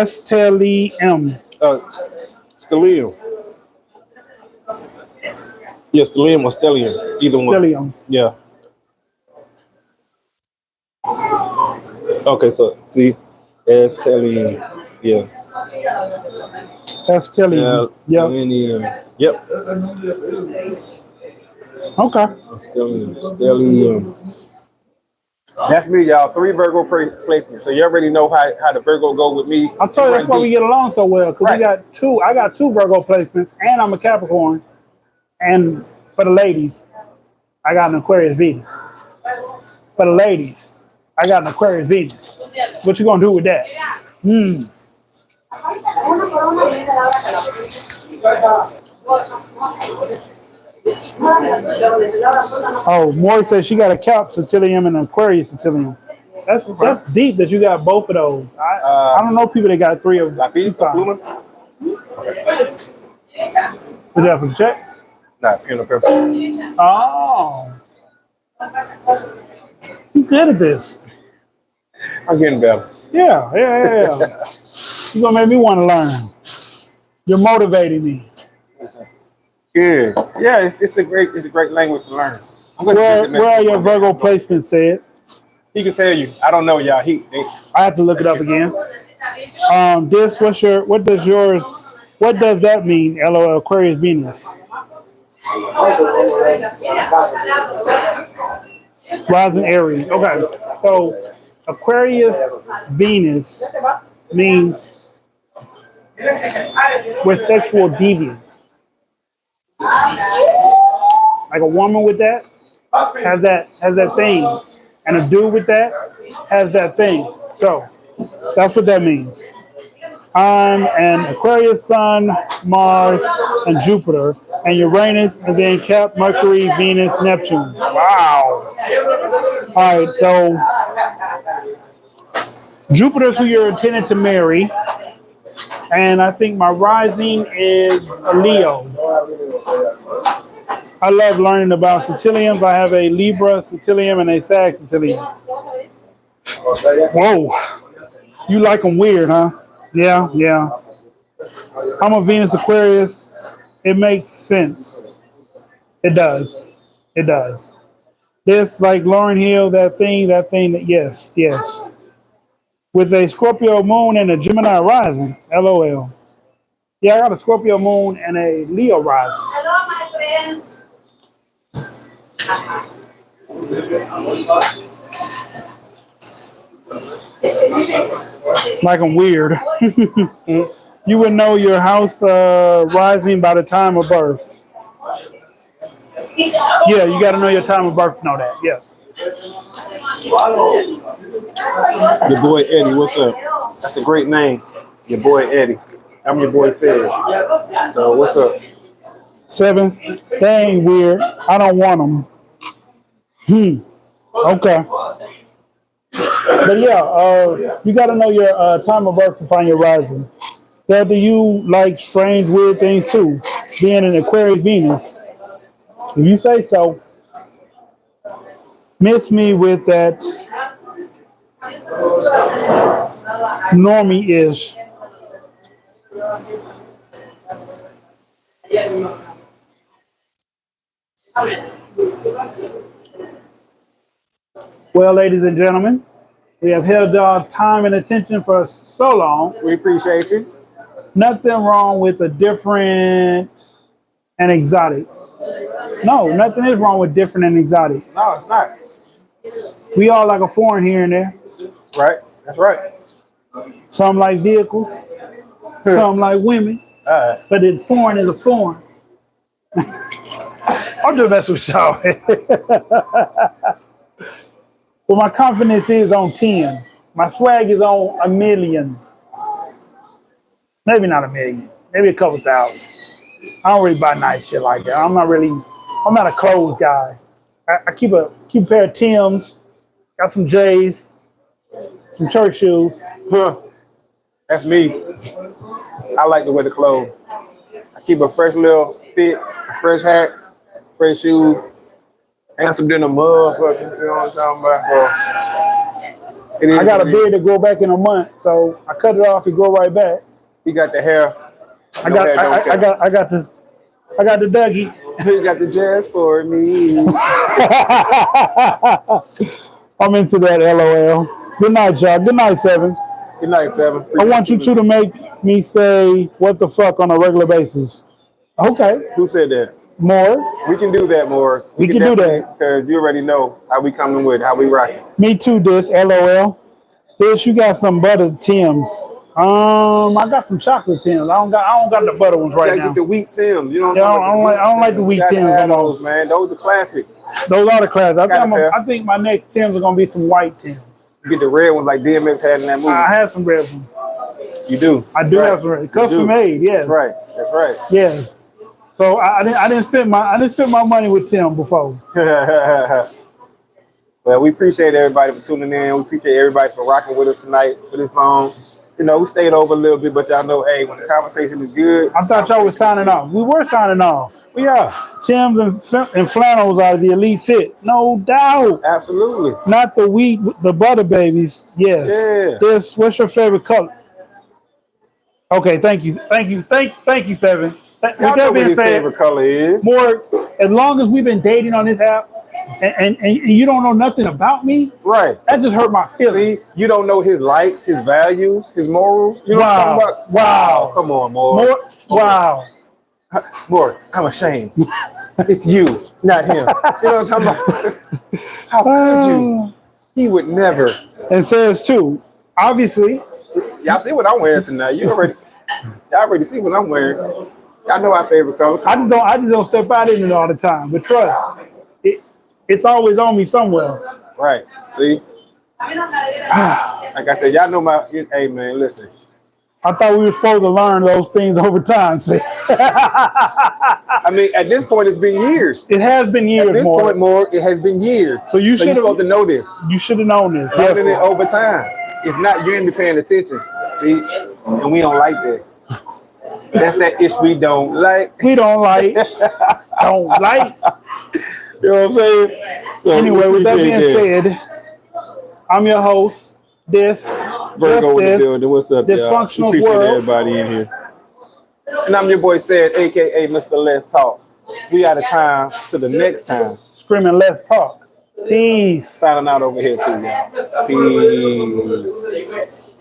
STELIM. Stellium. Yeah, Stellium or Stellium. Either one. Stellium. Yeah. Okay, so see, As telling, yeah, That's telling yeah, you. Yep. stellium. Yep, Okay. stellium. That's me, y'all. 3 Virgo placements. So you already know how the Virgo go with me. I told you that's why we get along so well, because Right. we got two. I got 2 Virgo placements, and I'm a Capricorn. And for the ladies, I got an Aquarius Venus. For the ladies, I got an Aquarius Venus. What you gonna do with that? Oh, Maury says she got a Cap Stellium and an Aquarius Stellium. That's deep that you got both of those. I don't know people that got 3 of La 2 Pista, signs. Pluma? Did you have to check? Nah, pen and pencil. Oh, you good at this? I'm getting better. Yeah. You gonna make me want to learn. You're motivating me. Good. Yeah, it's a great language to learn. I'm gonna Where are your Virgo placements said? He can tell you. I don't know, y'all. I have to look it up again. What does that mean? LOL, Aquarius Venus. Rising Aries. Okay. So Aquarius Venus means we're sexual deviant. Like a woman with that has that thing. And a dude with that has that thing. So that's what that means. I'm an Aquarius Sun, Mars, and Jupiter, and Uranus, and then Cap, Mercury, Venus, Neptune. Wow. All right, so Jupiter's who you're intended to marry, and I think my rising is a Leo. I love learning about stelliums. I have a Libra stellium and a Sag stellium. Whoa, you like them weird, huh? Yeah. I'm a Venus Aquarius. It makes sense. It does. This, like Lauryn Hill, that thing, yes. With a Scorpio moon and a Gemini rising, LOL. Yeah, I got a Scorpio moon and a Leo rising. Hello, my friend. Like I'm weird. You would know your house rising by the time of birth. Yeah, you got to know your time of birth to know that. Yes. Your boy Eddie, what's up? That's a great name. Your boy Eddie. I'm your boy Serge. So what's up? 7th. They ain't weird. I don't want them. Okay. But yeah, you got to know your time of birth to find your rising. Do you like strange, weird things too? Being an Aquarius Venus. If you say so, miss me with that normie-ish. Well, ladies and gentlemen, we have held our time and attention for so long. We appreciate you. Nothing wrong with a different and exotic. No, nothing is wrong with different and exotic. No, it's not. We all like a foreign here and there. Right? That's right. Some like vehicles, some like women, All right. but foreign is a foreign. I'm just messing with y'all. Well, my confidence is on 10. My swag is on 1 million. Maybe not 1 million. Maybe a couple thousand. I don't really buy nice shit like that. I'm not a clothes guy. I keep a pair of Timbs, got some J's, some church shoes. Huh. That's me. I like to wear the clothes. I keep a fresh little fit, a fresh hat, fresh shoes, and some dinner motherfucker. You know what I'm talking about? So, I got a beard to grow back in a month, so I cut it off and grow right back. He got the hair. I got the Dougie. He got the jazz for me. I'm into that, LOL. Good night, y'all. Good night, 7. Good night, Seven. I want you two to make me say what the fuck on a regular basis. Okay, Who said that? more. We can do that more. We can do that. Because you already know how we coming with, how we rocking. Me too, this LOL. This you got some buttered Tims. I got some chocolate Tims. I don't got the butter ones right Gotta now. get the wheat Tim. You know what Yeah, I'm talking about? I don't like the wheat Gotta Tims have no more. those, man. Those are classic. Those are the class. Got a pair. I think my next Tims are gonna be some white Tims. You get the red ones like DMX had in that movie. I have some red ones. You do. I do Right. have some red. You Custom do. made, yes. That's right. That's right. Yes. So I didn't spend my money with Tim before. Well, we appreciate everybody for tuning in. We appreciate everybody for rocking with us tonight for this long. You know, we stayed over a little bit, but y'all know, hey, when the conversation is good. I thought y'all was signing off. We were signing off. We are. Tims and flannels are the elite fit, no doubt. Absolutely. Not the wheat, the butter babies. Yes. Yeah. This. What's your favorite color? Okay. Thank you, Seven. With Y'all know that what being his said, favorite color is. more. As long as we've been dating on this app, and you don't know nothing about me, Right. that just hurt my See, feelings. you don't know his likes, his values, his morals. You know what I'm talking about? Wow. Oh, come on, more. More. Wow. More. I'm ashamed. It's you, not him. You know what I'm talking about? How could you? He would never. And says too. Obviously, Y'all see what I'm wearing tonight. Y'all already see what I'm wearing. Y'all know our favorite color. I just don't step out in it all the time. But trust, it's always on me somewhere. Right. See? Like I said, y'all know my. Hey, man, listen. I thought we were supposed to learn those things over time. See? I mean, at this point, it's been years. It has been years At this more. point, more, it has been years. So you're you're supposed to know this. You should have known this. Learning it Yes. over time. If not, you ain't be paying attention. See? And we don't like that. That's that ish we don't like. We don't like. Don't like. You know what I'm saying? So Anyway, with that appreciate being said, I'm your host. Virgo in the building. What's up, y'all? Dysfunctional Appreciate world. everybody in here. And I'm your boy Said, aka Mr. Let's Talk. We out of time. To the next time. Screaming, let's talk. Peace. Signing out over here too, y'all. Peace.